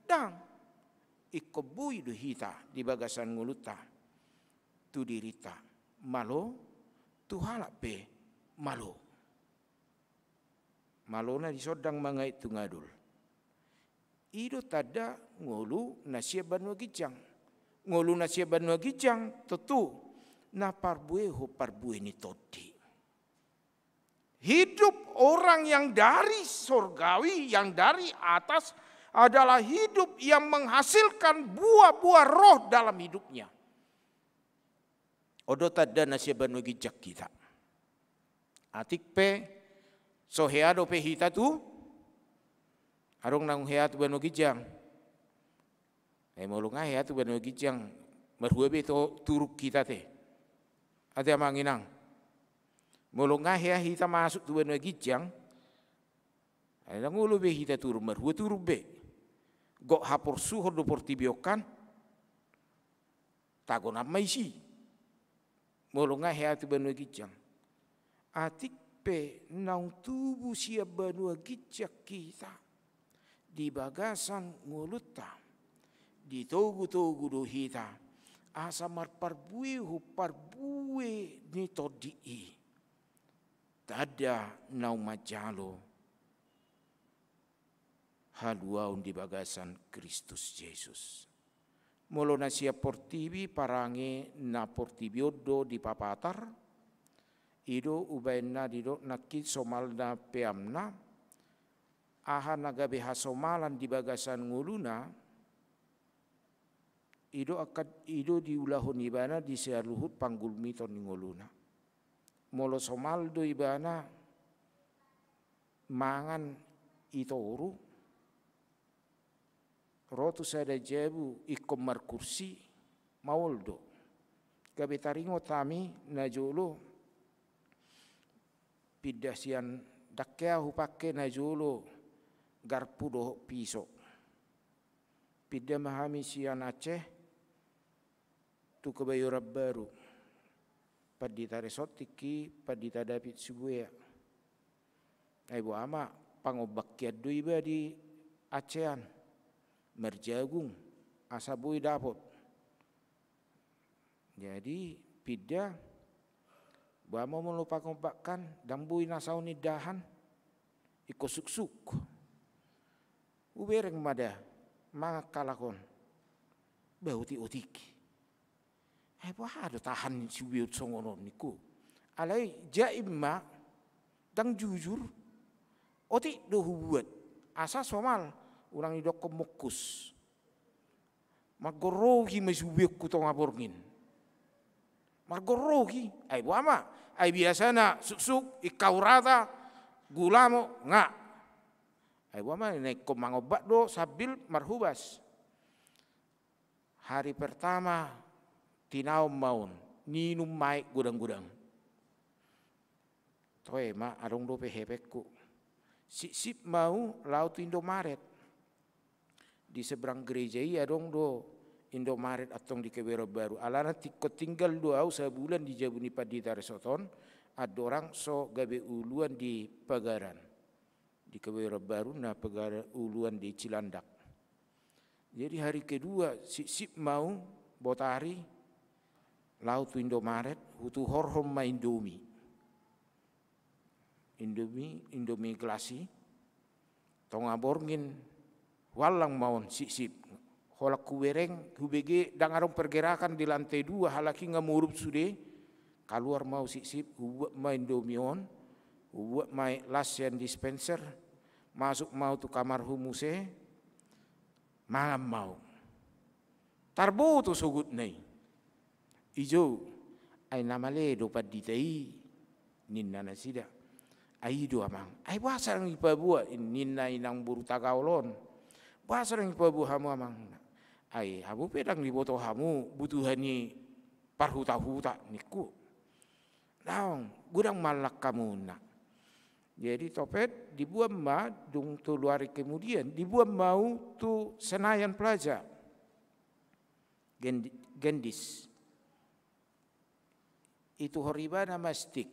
daun. Ikobui do hita di bagasan nguluta. Tu dirita malu. Tu halak pe malu. Malu na disodang mangait tu ngadul. Ido tada ngulu nasiaban wagijang. Ngolu nasiaban wagijang tentu na parbue ho parbue ni toti. Hidup orang yang dari surgawi, yang dari atas adalah hidup yang menghasilkan buah-buah roh dalam hidupnya. Odo tada nasiaban wagijak kita. Atik pe so heado pe hita tu arong nang hea tu bano gijang. Molong hea tu bano gijang merhua be to turuk kita te. Ada manginang. Molong hea hita masuk tu bano gijang. Ada ngulu be hita turuk merhua turuk be. Gok hapor suhor do portibiokan. Tagon apa isi. Molong hea tu bano gijang. Atik pe naung tubuh siap bano gijak kita. Di bagasan nguluta. Di togu-togu do hita. Asa marparbue hu parbue ni todii. Tada naung majalo. Haluaun di bagasan Kristus Yesus. Molo na siap portibi parange na portibiodo di papatar. Ido ubaina dido nakit somalna peamna. Aha nagabe hasomalan di bagasan nguluna. Ido diulahun ibana di seluhut panggul miton nguluna. Molo somaldo ibana mangan itoru. Rotu sada jebu ikomar kursi mauldo. Gabe taringo tami na jolo. Pidasian dakea hupake na jolo garpu doh piso. Pida mahami sian Aceh tu kebayurab baru. Padita resotiki padita David Subuya. Ibu ama pangobakkiat du iba di Acehan. Merjagung asabui dapot. Jadi pida bama melupa kompakkan dambui nasau ni dahan iko suk-suk. Ubereng mada makalakon bauti otiki. Ada tahan siwiut songonon niku. Alai jaimma dang jujur otik do buat asa somal urang idok kemukus. Magorogi masubiuk ku tong aborngin. Margorogi ai buama ai biasa na suk-suk ikau rata gulamo nga ai buama naik ko mangobat do sabil marhubas. Hari pertama tinaum maun ninum maik gudang-gudang. Toe ma arong do pehepekku. Sip mau laut Indomaret. Di seberang gereja iya dong do Indomaret atong di Kewero Baru. Alana tiko tinggal 2 sebulan di Jabuni Padita Resoton. Ada orang so gabe uluan di Pagaran. Di Kewero Baru na Pagaran uluan di Cilandak. Jadi hari kedua sip mau botari laut Indomaret hutu horhom ma Indomie. Indomie glasi. Tong aborngin walang maun sip. Holak kuwereng hubege dangarong pergerakan di lantai 2 halaki ngamurup sude keluar mau sip buat main domion buat main lasian dispenser masuk mau tu kamar humuse malam mau tarbo tu sugut nai ijo ai namale do paditai ninna nasida ai do amang ai basarang ipabua ninna inang buru tagaulon basarang ipabua hamu amang ai hamu pedang di boto hamu butuhani parhuta-huta niku. Naong gudang malak kamu nak. Jadi topet dibuat ma dung tu luari kemudian dibuat mau tu Senayan Plaza. Gendis. Itu horibana mastik.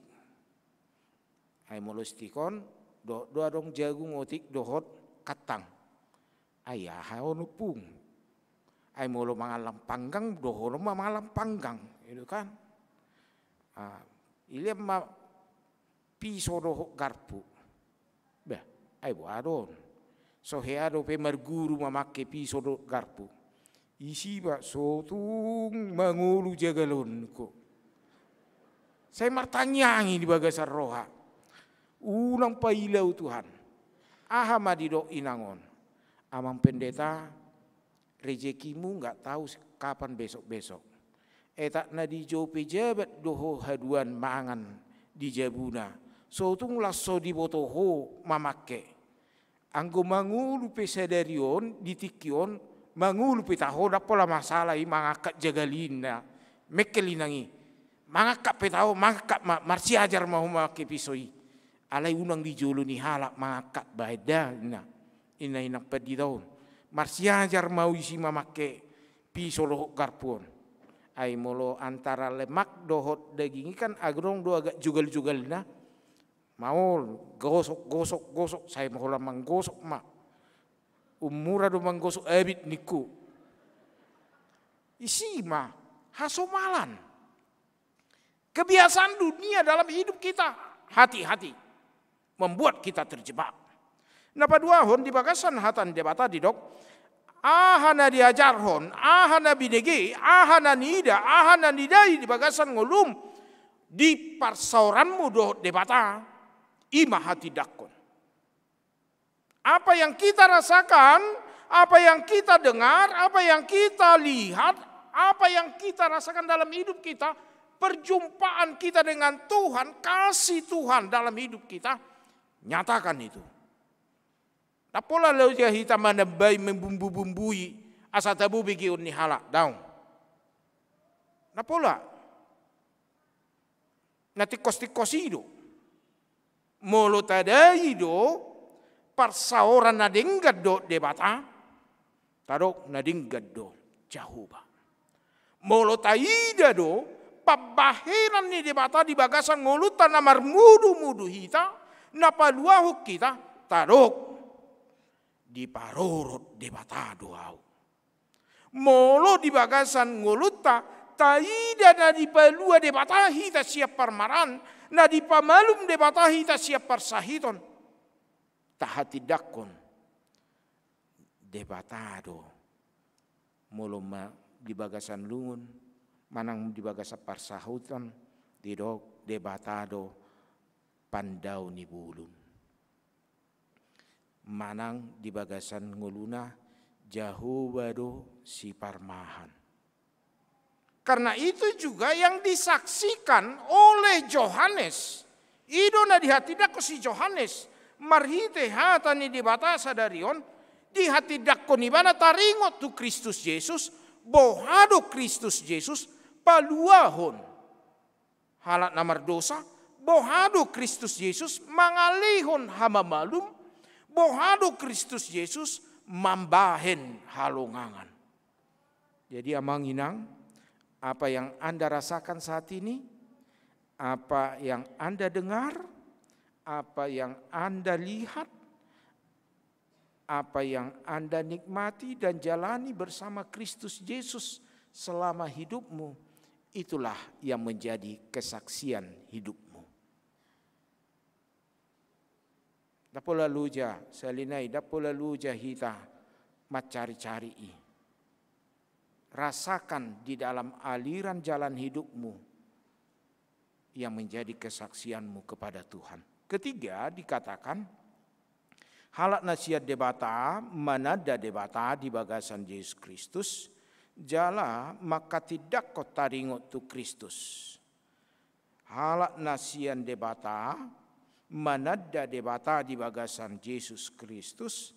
Ai molostikon do adong jagung otik dohot katang. Ayah haonupung. Ai molo mangalam panggang dohoro mangalam panggang itu kan. Ile ma piso doh garpu. Bah, ai buadon. So heado pe marguru mamake piso do garpu. Isi ba sotung mangulu jagalon ko. Saya martanyangi di bagasan roha. Ulang pailau Tuhan. Aha madido inangon. Amang pendeta rezekimu enggak tahu kapan besok-besok. Tak na di jo pejabat doho haduan mangan di Jabuna. So tung lasso di botoho mamake. Anggo mangulu pe sadarion ditikion mangulu pe taho dapola masalah mangakak jagalina mekelinangi. Mangakak pe taho mangakak marsi ajar mau make pisoi. Alai unang di julu ni halak mangakak baida ina pedi daun. Marsi ajar mau isi mamake pisolo garpuon. Ai molo antara lemak dohot daging ikan agrong do agak jugal-jugal na. Mau gosok saya mau menggosok mak. Umura do menggosok ebit niku. Isi mah hasomalan. Kebiasaan dunia dalam hidup kita hati-hati membuat kita terjebak. Napa dua hon di bagasan hatan debata di dok. Ahana diajarhon, ahana bidege, ahana nida, ahana nidai di bagasan ngolum di parsauranmu do debata ima hati dakon. Apa yang kita rasakan, apa yang kita dengar, apa yang kita lihat, apa yang kita rasakan dalam hidup kita, perjumpaan kita dengan Tuhan, kasih Tuhan dalam hidup kita, nyatakan itu. Tak pola lau dia hitam mana bayi membumbu-bumbui asa tabu bagi uni halak daun. Tak pola. Nanti tikos itu. Molo tadai do parsaoran nadinggad do debata. Tadok nadinggad do jahuba. Molo taida do pabahiran ni debata di bagasan ngolutan namar mudu-mudu hita napaluahuk kita tadok di parorot debata doau. Molo di bagasan ngoluta taida na di palua debata hita siap parmaran na di pamalum debata hita siap parsahiton. Tahati dakon debata do. Molo di bagasan lungun manang di bagasan parsahutan didok debata do pandau ni bulun. Manang di bagasan nguluna jauh baru si parmahan. Karena itu juga yang disaksikan oleh Yohanes. Idona di hati dako si Yohanes. Marhite hatani di batasa darion. Di hati dako ni bana taringot tu Kristus Yesus. Bohado Kristus Yesus paluahon. Halat namar dosa. Bohado Kristus Yesus mangalihon hama malum. Bohado Kristus Yesus mambahen halongangan. Jadi amang inang, apa yang Anda rasakan saat ini, apa yang Anda dengar, apa yang Anda lihat, apa yang Anda nikmati dan jalani bersama Kristus Yesus selama hidupmu, itulah yang menjadi kesaksian hidupmu. Dapola luja salinai, dapola luja hita macari-cari. Rasakan di dalam aliran jalan hidupmu yang menjadi kesaksianmu kepada Tuhan. Ketiga dikatakan halak nasihat debata manada debata di bagasan Yesus Kristus jala maka tidak kau taringot tu Kristus. Halak nasihat debata manada debata di bagasan Yesus Kristus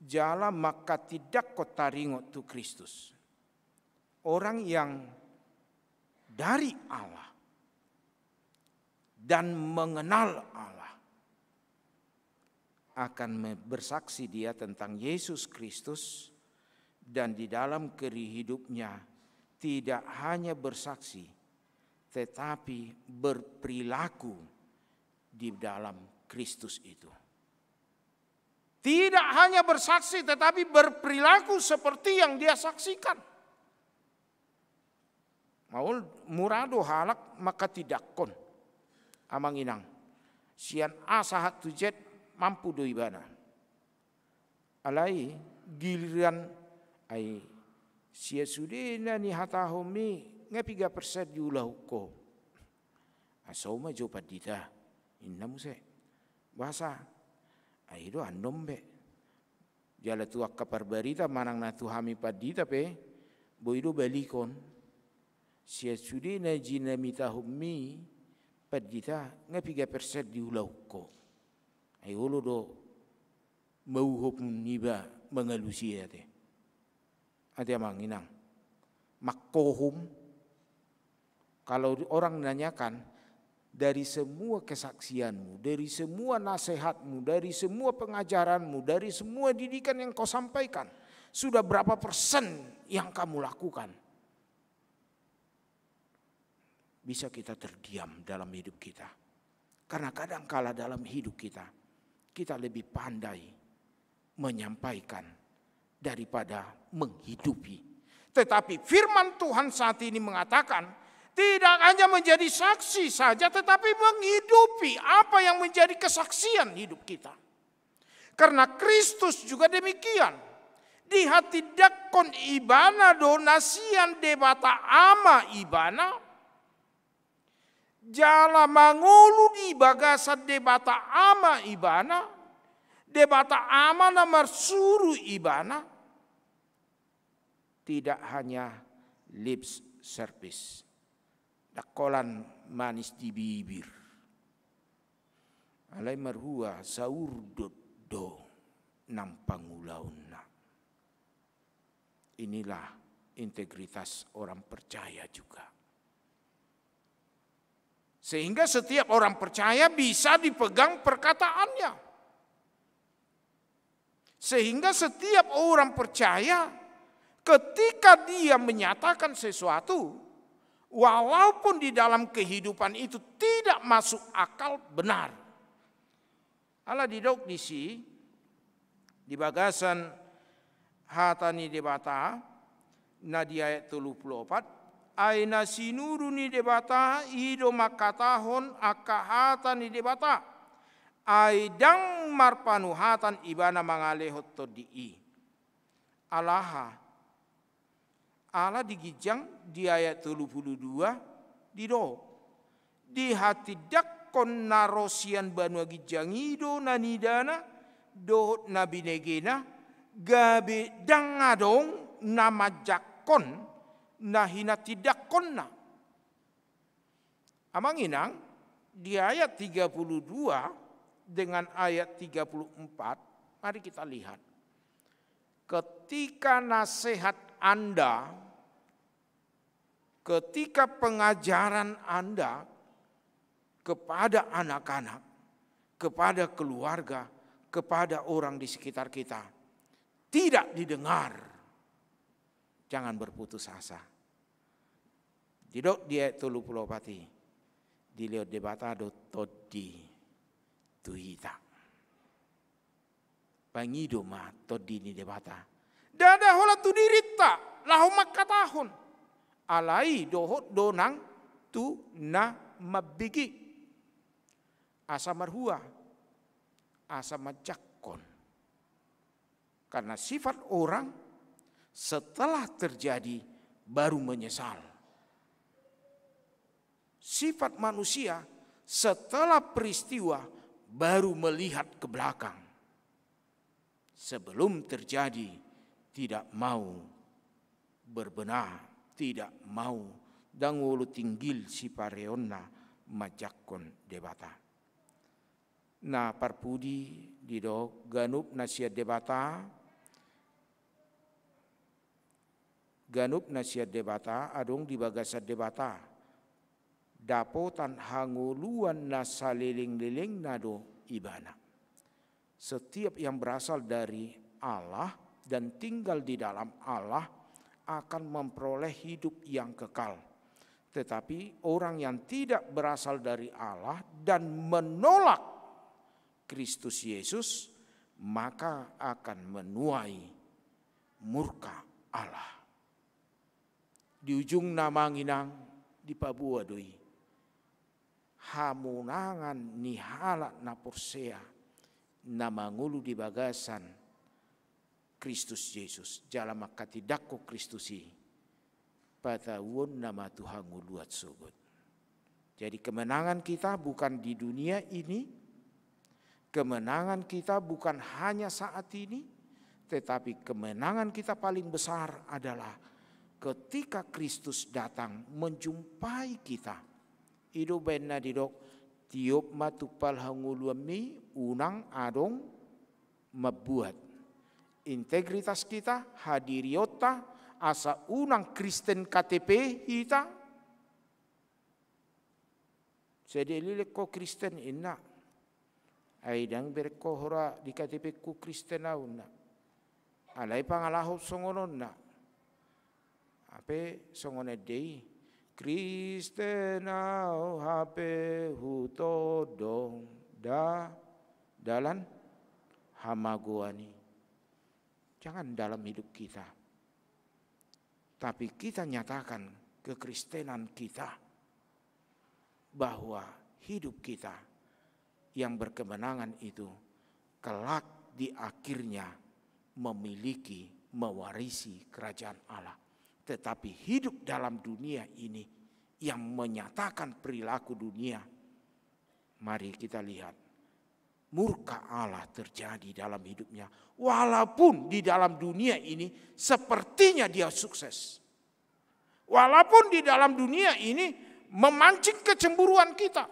jala maka tidak kau taringot tu Kristus. Orang yang dari Allah dan mengenal Allah akan bersaksi dia tentang Yesus Kristus dan di dalam hidupnya tidak hanya bersaksi tetapi berperilaku di dalam Kristus itu. Tidak hanya bersaksi tetapi berperilaku seperti yang dia saksikan. Maul murado halak maka tidak kon. Amang inang. Sian asahat tujet mampu do ibana. Alai giliran ai sia sudena ni hatahomi ngapiga perset diulah ko. Asoma jo padita. Innamu se bahasa aido andom be jala tu akapar barita manang na tuhami padita pe boido balikon sia sudena jina mitahummi Padita ngapiga perset di ulau ko. Ay ulo do mauhop niba mengalusia te. Ada manginang. Makohum. Kalau orang nanyakan dari semua kesaksianmu, dari semua nasihatmu, dari semua pengajaranmu, dari semua didikan yang kau sampaikan, sudah berapa persen yang kamu lakukan? Bisa kita terdiam dalam hidup kita. Karena kadangkala dalam hidup kita, kita lebih pandai menyampaikan daripada menghidupi. Tetapi firman Tuhan saat ini mengatakan, tidak hanya menjadi saksi saja, tetapi menghidupi apa yang menjadi kesaksian hidup kita. Karena Kristus juga demikian. Di hati dakon ibana donasian debata ama ibana, jala mangulu di bagasan debata ama ibana, debata ama nomor suru ibana, tidak hanya lip service, dakolan manis di bibir, alai marhua saur do nampangulauna. Inilah integritas orang percaya juga. Sehingga setiap orang percaya bisa dipegang perkataannya. Sehingga setiap orang percaya ketika dia menyatakan sesuatu, walaupun di dalam kehidupan itu tidak masuk akal benar. Ala didok disi di bagasan hatani debata na di ayat 34. Aina sinuru ni debata ido makatahon akahatan ni debata aidang marpanuhatan ibana mangalehot todii alaha ala digijang di ayat 32 dido di hati dakon narosian banua gijangido nanidana dohot nabinegena gabe dangadong nama jakon nahina tidak konna. Amang inang di ayat 32 dengan ayat 34, mari kita lihat. Ketika nasihat Anda, ketika pengajaran Anda kepada anak-anak, kepada keluarga, kepada orang di sekitar kita tidak didengar, jangan berputus asa. Didok dia tulu pulau pati. Dilihat debata do todi tuhita. Pangido ma todi ni debata. Dada hola tu dirita lahu makatahon. Alai dohot donang tu na mabigi. Asa marhua. Asa majakon. Karena sifat orang setelah terjadi baru menyesal. Sifat manusia setelah peristiwa baru melihat ke belakang. Sebelum terjadi tidak mau berbenah, tidak mau dangulu tinggil si pareonna majakon debata. Na parpudi dido ganup nasihat debata. Ganup nasihat debata adong di bagasat debata. Dapotan hanguluan nasaliling-liling nado ibana. Setiap yang berasal dari Allah dan tinggal di dalam Allah akan memperoleh hidup yang kekal. Tetapi orang yang tidak berasal dari Allah dan menolak Kristus Yesus, maka akan menuai murka Allah. Di ujung namanginang di Papua doi. Hamunangan ni halak na porsea na mangulu di bagasan Kristus Yesus jala makatidakko Kristusi patawon nama Tuhan nguluat sugut. Jadi kemenangan kita bukan di dunia ini, kemenangan kita bukan hanya saat ini, tetapi kemenangan kita paling besar adalah ketika Kristus datang menjumpai kita. Ido benna didok tiup matupal hanguluami unang adong mabuat. Integritas kita, hadiriota, asa unang Kristen KTP kita. Sedelilik ko Kristen ina. Ay dang berko hora di KTP ku Kristen na. Alay pangalahop songonon na. Ape songone dei. Kristen au hape huto dong da dalan hamaguani. Jangan dalam hidup kita. Tapi kita nyatakan kekristenan kita. Bahwa hidup kita yang berkemenangan itu kelak di akhirnya mewarisi kerajaan Allah. Tetapi hidup dalam dunia ini yang menyatakan perilaku dunia. Mari kita lihat. Murka Allah terjadi dalam hidupnya. Walaupun di dalam dunia ini sepertinya dia sukses. Walaupun di dalam dunia ini memancing kecemburuan kita.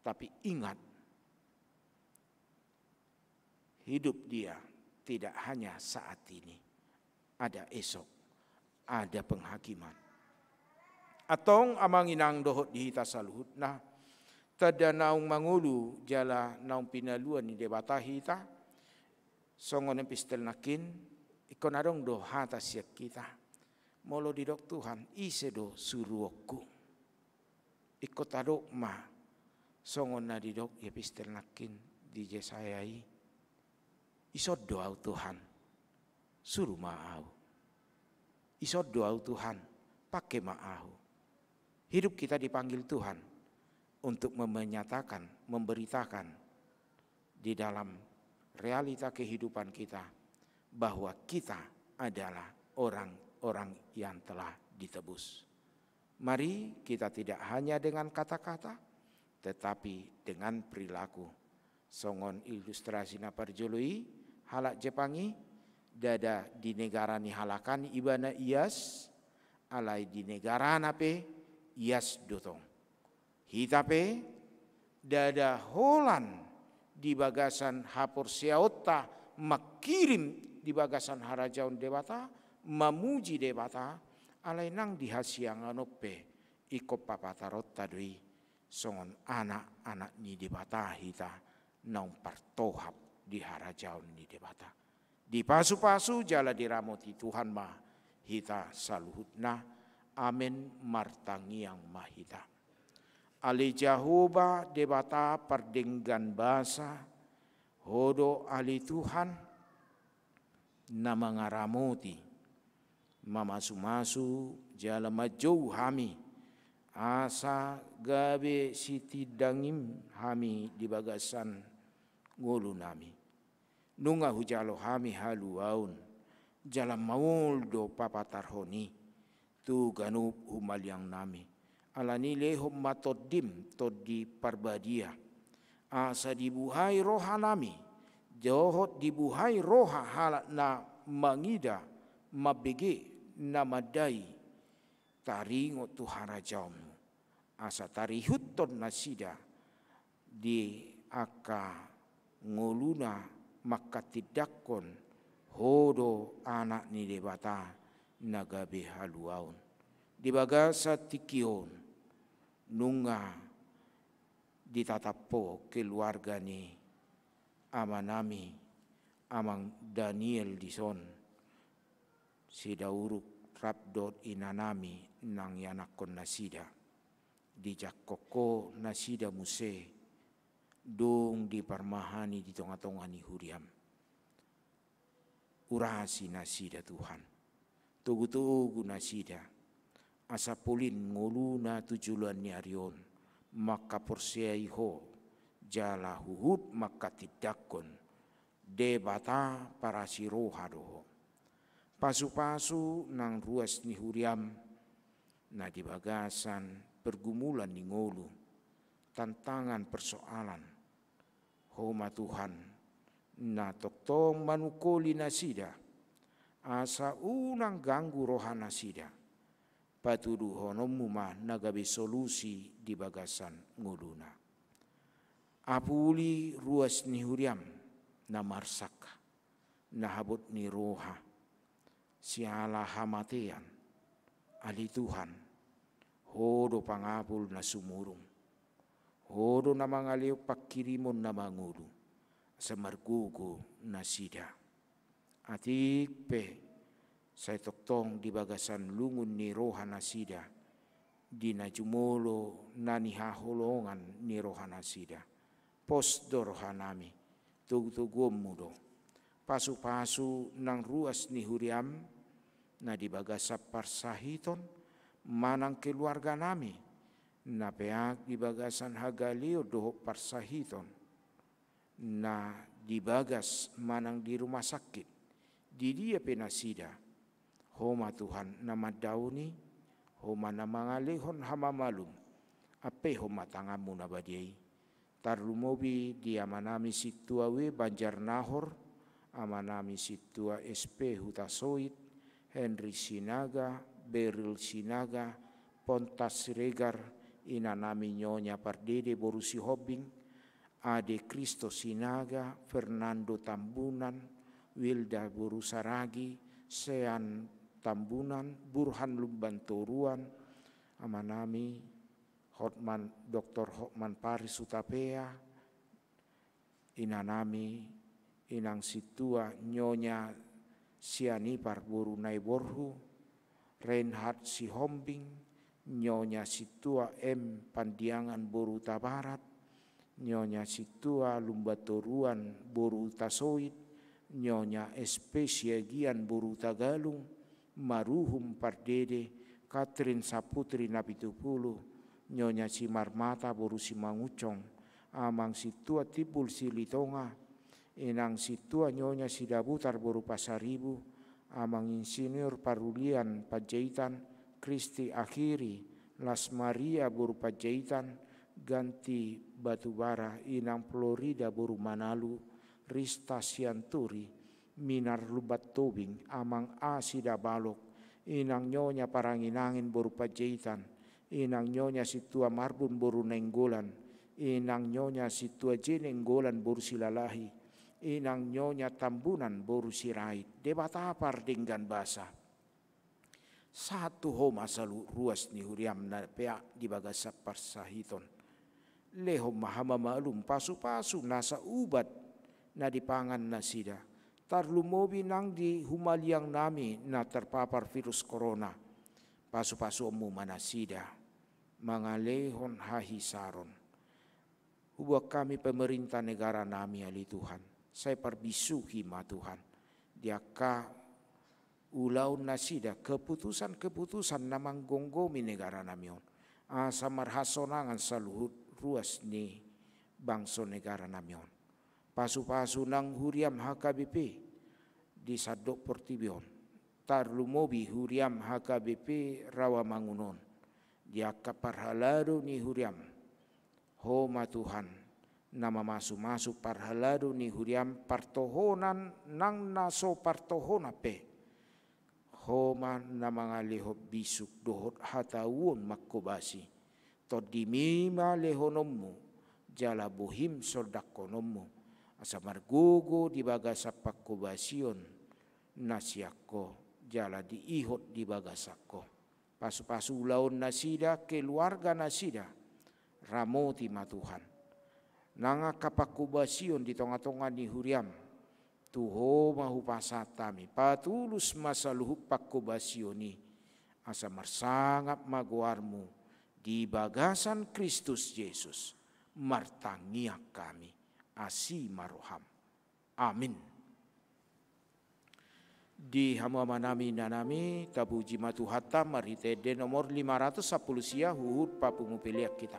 Tapi ingat. Hidup dia tidak hanya saat ini. Ada esok. Ada penghakiman. Atong amang inang dohot dihita saluhut. Nah, tada naung mangulu jala naung pinaluan ni debata hita. Songon epistel nakin. Ikon adong do hata siak kita. Molo didok Tuhan ise do suruoku. Ikot adok ma. Songon na didok epistel nakin di Jesayai. Isod doa Tuhan. Suruh maau. Isod doa Tuhan, pakai ma'ahu. Hidup kita dipanggil Tuhan untuk menyatakan, memberitakan di dalam realita kehidupan kita bahwa kita adalah orang-orang yang telah ditebus. Mari kita tidak hanya dengan kata-kata, tetapi dengan perilaku. Songon ilustrasi na parjului, halak Jepangi, dada di negara ni halakan ibana ias, alai di negara nape ias dotong. Hitape dada holan di bagasan hapor siaota makirim di bagasan harajaun debata, mamuji debata, alai nang di hasianganope iko papatarot tadui songon anak-anak ni debata hita naung partohap di harajaun ni debata. Di pasu-pasu jala diramoti Tuhan mah hita saluhutna amin martangi yang mahita. Ali Jahoba debata perdenggan bahasa hodo ali Tuhan nama ngaramoti mamasu-masu jala majau hami asa gabe siti dangim hami di bagasan ngulu nami. Nunga hujalo hami haluaun jalam maul do papatarhoni tu ganup humal yang nami alani lehom matodim todi parbadia asa dibuhai roha nami johot dibuhai roha halak na mangida mabege namadai taringo tu harajamu asa tarihuton nasida di aka nguluna maka tidakon hodo anak ni debata nagabe haluaun di bagasa tikion nunga ditatapo keluarga ni amanami amang Daniel dison si dauruk rabdot inanami nang yanakon nasida di jakoko nasida muse dong di parmahani di tengah-tengah ni huriam. Urasi nasida Tuhan. Tugu-tugu nasida. Asapulin nguluna tujulan ni arion. Maka porsiai ho. Jala huhut maka tidakon. Debata para siroha doho. Pasu-pasu nang ruas ni huriam. Na di bagasan pergumulan ni ngulu. Tantangan persoalan. Homa Tuhan na toktong manukoli nasida asa unang ganggu roha nasida patudu honomu mah nagabe solusi di bagasan nguluna apuli ruas ni huriam na marsaka na habot ni roha siala hamatean ali Tuhan hodo pangapul na sumurung hodo na mangaliw pakirimon na mangulu sa margugo na sida atik pe sa toktong di bagasan lungun ni roha na sida di na jumolo na nihaholongan ni roha na sida pos dorohanami tugtugom mudo pasu-pasu nang ruas ni huriam na di bagasap parsahiton manang keluarga nami na peak di bagasan hagalio doho parsahiton na di bagas manang di rumah sakit di dia penasida homa Tuhan nama dauni homa nama ngalehon hama malum ape homa tangamu nabadiai tarlumobi di amanami situa we Banjar Nahor amanami situa SP Hutasoit Henry Sinaga Beril Sinaga Pontas Regar inanami Nyonya Pardede Borusi Hobing Ade Kristo Sinaga Fernando Tambunan Wilda Borusaragi Sean Tambunan Burhan Lumbantoruan amanami Hotman Dr. Hotman Paris Utapea inanami inang situa Nyonya Sianipar Borunai Borhu Reinhard Sihombing Nyonya situa M Pandiangan Boruta Barat Nyonya situa Lumbatoruan Boruta Soit Nyonya SP Siagian Boruta Galung Maruhum Pardede Katrin Saputri Napitupulu Nyonya Simarmata Borusi Mangucong Amang situa Tipul Silitonga inang situa Nyonya Sidabutar Boru Pasaribu Amang Insinyur Parulian Pajaitan Kristi Akhiri Las Maria Boru Pajaitan Ganti Batubara inang Florida Boru Manalu Rista Sianturi Minar Lubat Tobing Amang A Sidabalok inang Nyonya Paranginangin Boru Pajaitan inang Nyonya situa Marbun Boru Nenggolan inang Nyonya situa Jenenggolan Boru Silalahi inang Nyonya Tambunan Boru Sirait debata pardinggan basa satu homa salu ruas ni huriam na pea di bagasap parsahiton lehom mahama malum pasu-pasu nasa ubat na dipangan na sida tarlumobi nang di humaliang nami na terpapar virus corona pasu-pasu mu manasida mangalehon hahisaron hubak kami pemerintah negara nami ali Tuhan saya perbisuhi ma Tuhan diaka ulaun nasida keputusan namang gonggomi negara namion asa marhasonangan saluhut ruas ni bangso negara namion pasu-pasu nang huriam HKBP di Sadok Portibion tarlumobi huriam HKBP Rawamangunon diaka parhalado ni huriam homa Tuhan nama masuk parhalado ni huriam partohonan nang naso partohona pe homa nama ngaleho bisuk dohot hatawun makobasi todimima lehonommu jala bohim soldakonommu asa margogo di bagasa pakobasion nasiako jala diihot di bagasako pasu-pasu laun nasida keluarga nasida ramoti matuhan nanga kapakubasion di tonga-tonga ni huriam tuho mahu pasatami patulus masaluhu pakubasioni asa marsangap maguarmu di bagasan Kristus Yesus martangiak kami asi maroham amin di hama nami nanami tabuji matuhata maritede nomor 510 sia huhut papungu peliak kita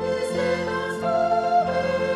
Isela sore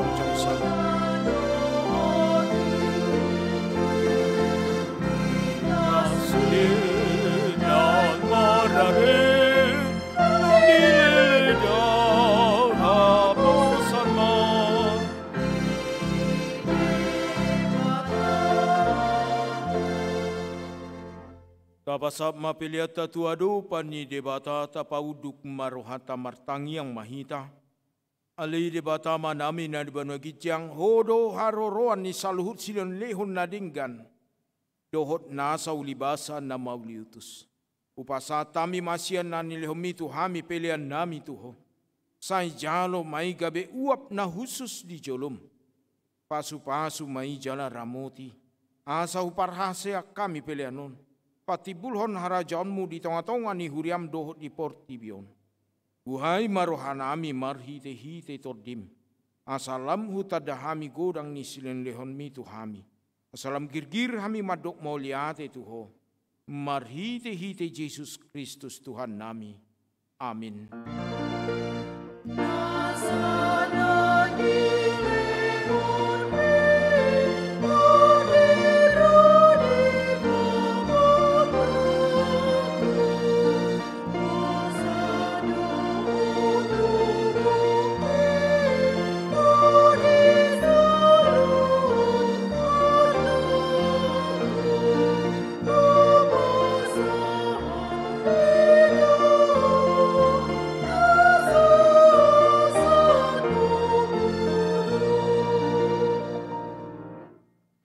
jong san. Nasinan marare Tapasap mapiliata tuado pani debata tapauduk marohata martangi yang mahita. Ali debata manami na dibanu gijang hodo haroroan ni saluhut silon lehon nadinggan. Dohot nasa ulibasa na mauliutus. Upasa tami masian na nilehomitu hami pelian nami tuho. Sai jalo mai gabe uap na husus di jolom. Pasu-pasu mai jala ramoti. Asa uparhasea kami pelianon. Patibulhon harajaonmu di tengah-tengah ni huriam dohot di portibion. Uhai marohanami marhite-hite tordim. Asalam hutadahami godang ni silen lehon mi tuhami. Asalam girgir hami madok mauliate tuho. Marhite-hite Yesus Kristus Tuhan nami. Amin.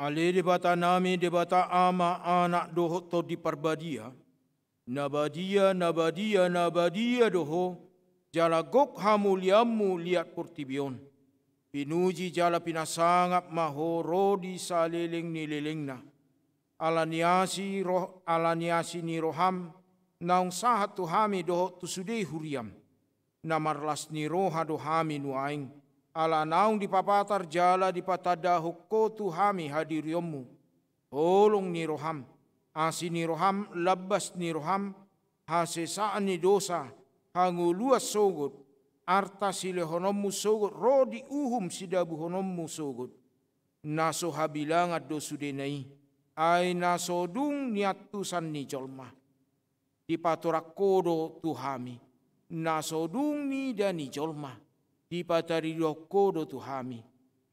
Ale debata nami debata ama anak doho to di parbadia. Nabadia doho. Jala gok hamuliamu liat portibion. Pinuji jala pinasangap mahoro di saleleng nilelengna. Alaniasi ni roham. Naung sahat tuhami doho tusudei huriam. Namarlas ni roha dohami nuaing. Ala naung di papatar jala di patada hukko tuhami hadiriomu. Holong ni roham. Asi ni roham, labas ni roham. Hasesaan ni dosa. Hanguluas sogot. Arta silehonomu sogot. Rodi uhum sidabuhonomu sogot. Naso habilangat dosudenai. Ay naso dung niatusan ni jolma. Di patorak kodo tuhami. Naso dung ni dani jolma. Di patarido kodo tuhami.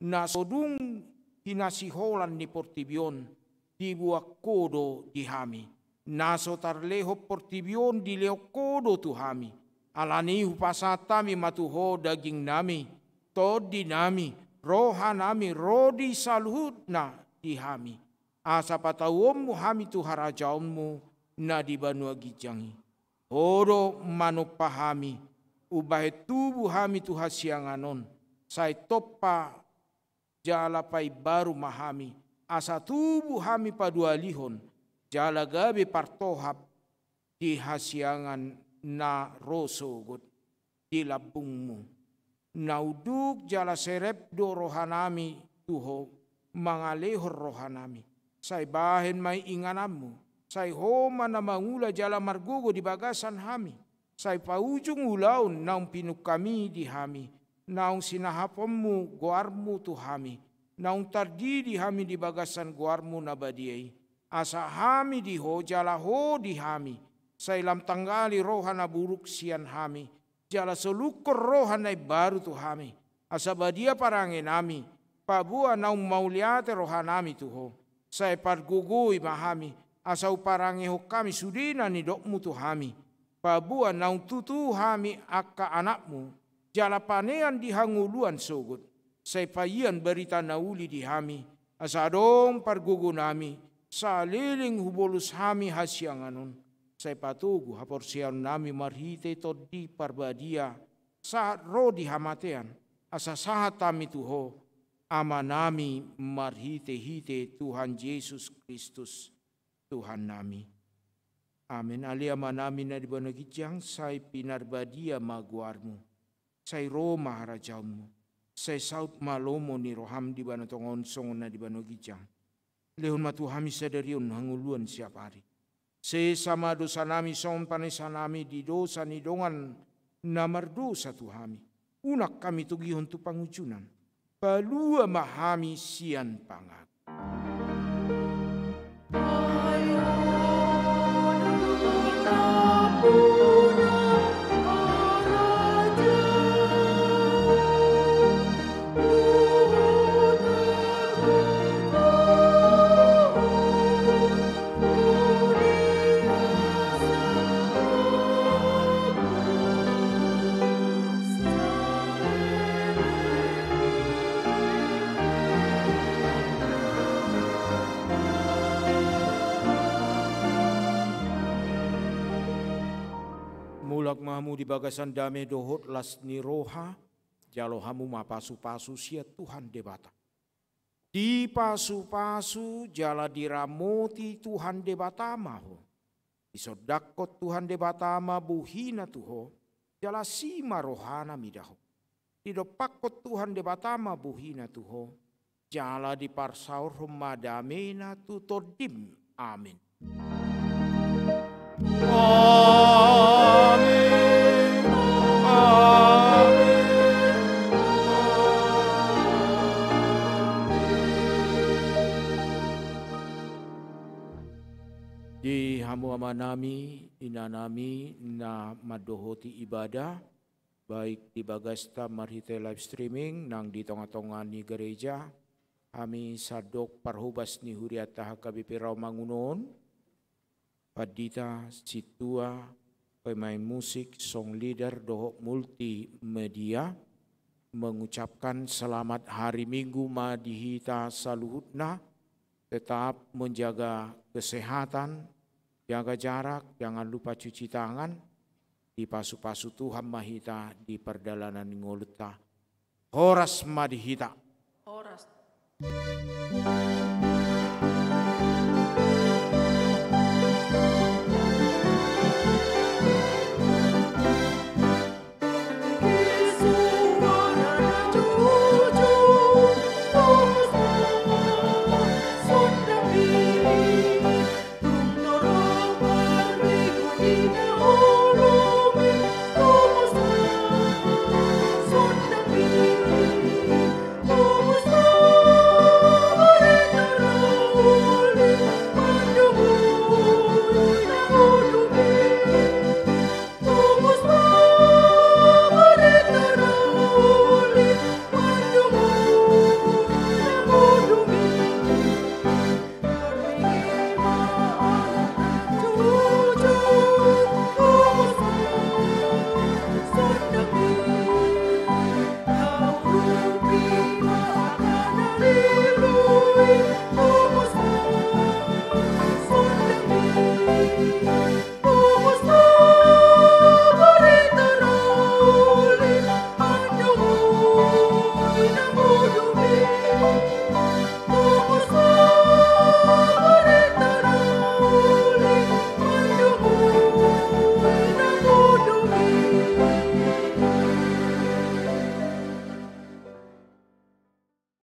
Nasodung hinasiholan ni portibion. Di buak kodo dihami. Naso tarleho portibion di leo kodo tuhami. Alani upasatami matuho daging nami. Todi nami. Roha nami. Rodi saluhut na dihami. Asa patawommu hami tuharajaonmu. Na di banua gijangi. Hodo manuk pahami. Ubahe tubuh hami tuha sianganon. Sai topa jala pai baru mahami. Asa tubuh hami padua lihon. Jala gabe partohap. Di hasiangan na rosogot. Di labungmu. Nauduk jala serep do rohanami tuho. Mangalehor rohanami. Sai bahen mai inganamu. Sai homa na mangula jala margogo di bagasan hami. Sai paujung ulaun naung pinuk kami di hami. Naung sinahapommu goarmu tu hami. Naung tardidi hami di bagasan goarmu nabadiai. Asa hami di ho jala ho di hami. Sai lam tanggali rohana buruk sian hami. Jala selukor rohanai baru tu hami. Asa badia parange nami. Pabua naung mauliate rohanami tu ho. Sai pargugui mahami. Asa uparange ho kami sudina ni dokmu tu hami. Pabua naung tutu hami akka anakmu. Jala panean di hanguluan sogut. Sai payan berita nauli di hami. Asadong pargugu nami. Saliling hubolus hami hasianganon. Sai patugu haporsian nami marhite todi parbadia. Saat rodi hamatean. Asa sahat tami tuho. Ama nami marhite-hite Tuhan Yesus Kristus. Tuhan nami. Amin. Alia manami na di banagijang say pinarbadia maguarmu. Say Roma harajamu. Say saut malomo ni roham di banatongon songon na di banagijang. Lehon matuhami sadarion hanguluan siap hari. Say sama dosa nami son panesa nami di dosa ni dongan namar dosa tuhami. Unak kami tugihon tu pangujunan. palua mahami sian pangak. Mulak mahamu di bagasan dame dohot las niroha, jalo hamu ma pasu-pasu sia Tuhan debata. Di pasu-pasu jala diramoti Tuhan debata maho. Isodakot Tuhan debata ma buhina tuho, jala sima rohana midaho. Didopakot Tuhan debata ma buhina tuho, jala di parsaur rumadamena tutodim. Amin. Amin. Amin. Di hamu amanami, inanami na madohoti ibadah, baik di bagasta marhite live streaming nang di tonga-tonga ni gereja, kami sadok parhubas ni huriata HKBP Rawamangunon, padita situa pemain musik, song leader, dohok multimedia, mengucapkan selamat hari Minggu madihita saluhutna, tetap menjaga kesehatan, jaga jarak, jangan lupa cuci tangan, di pasu-pasu Tuhan mahita di perdalanan ngoluta. Horas madihita. Horas.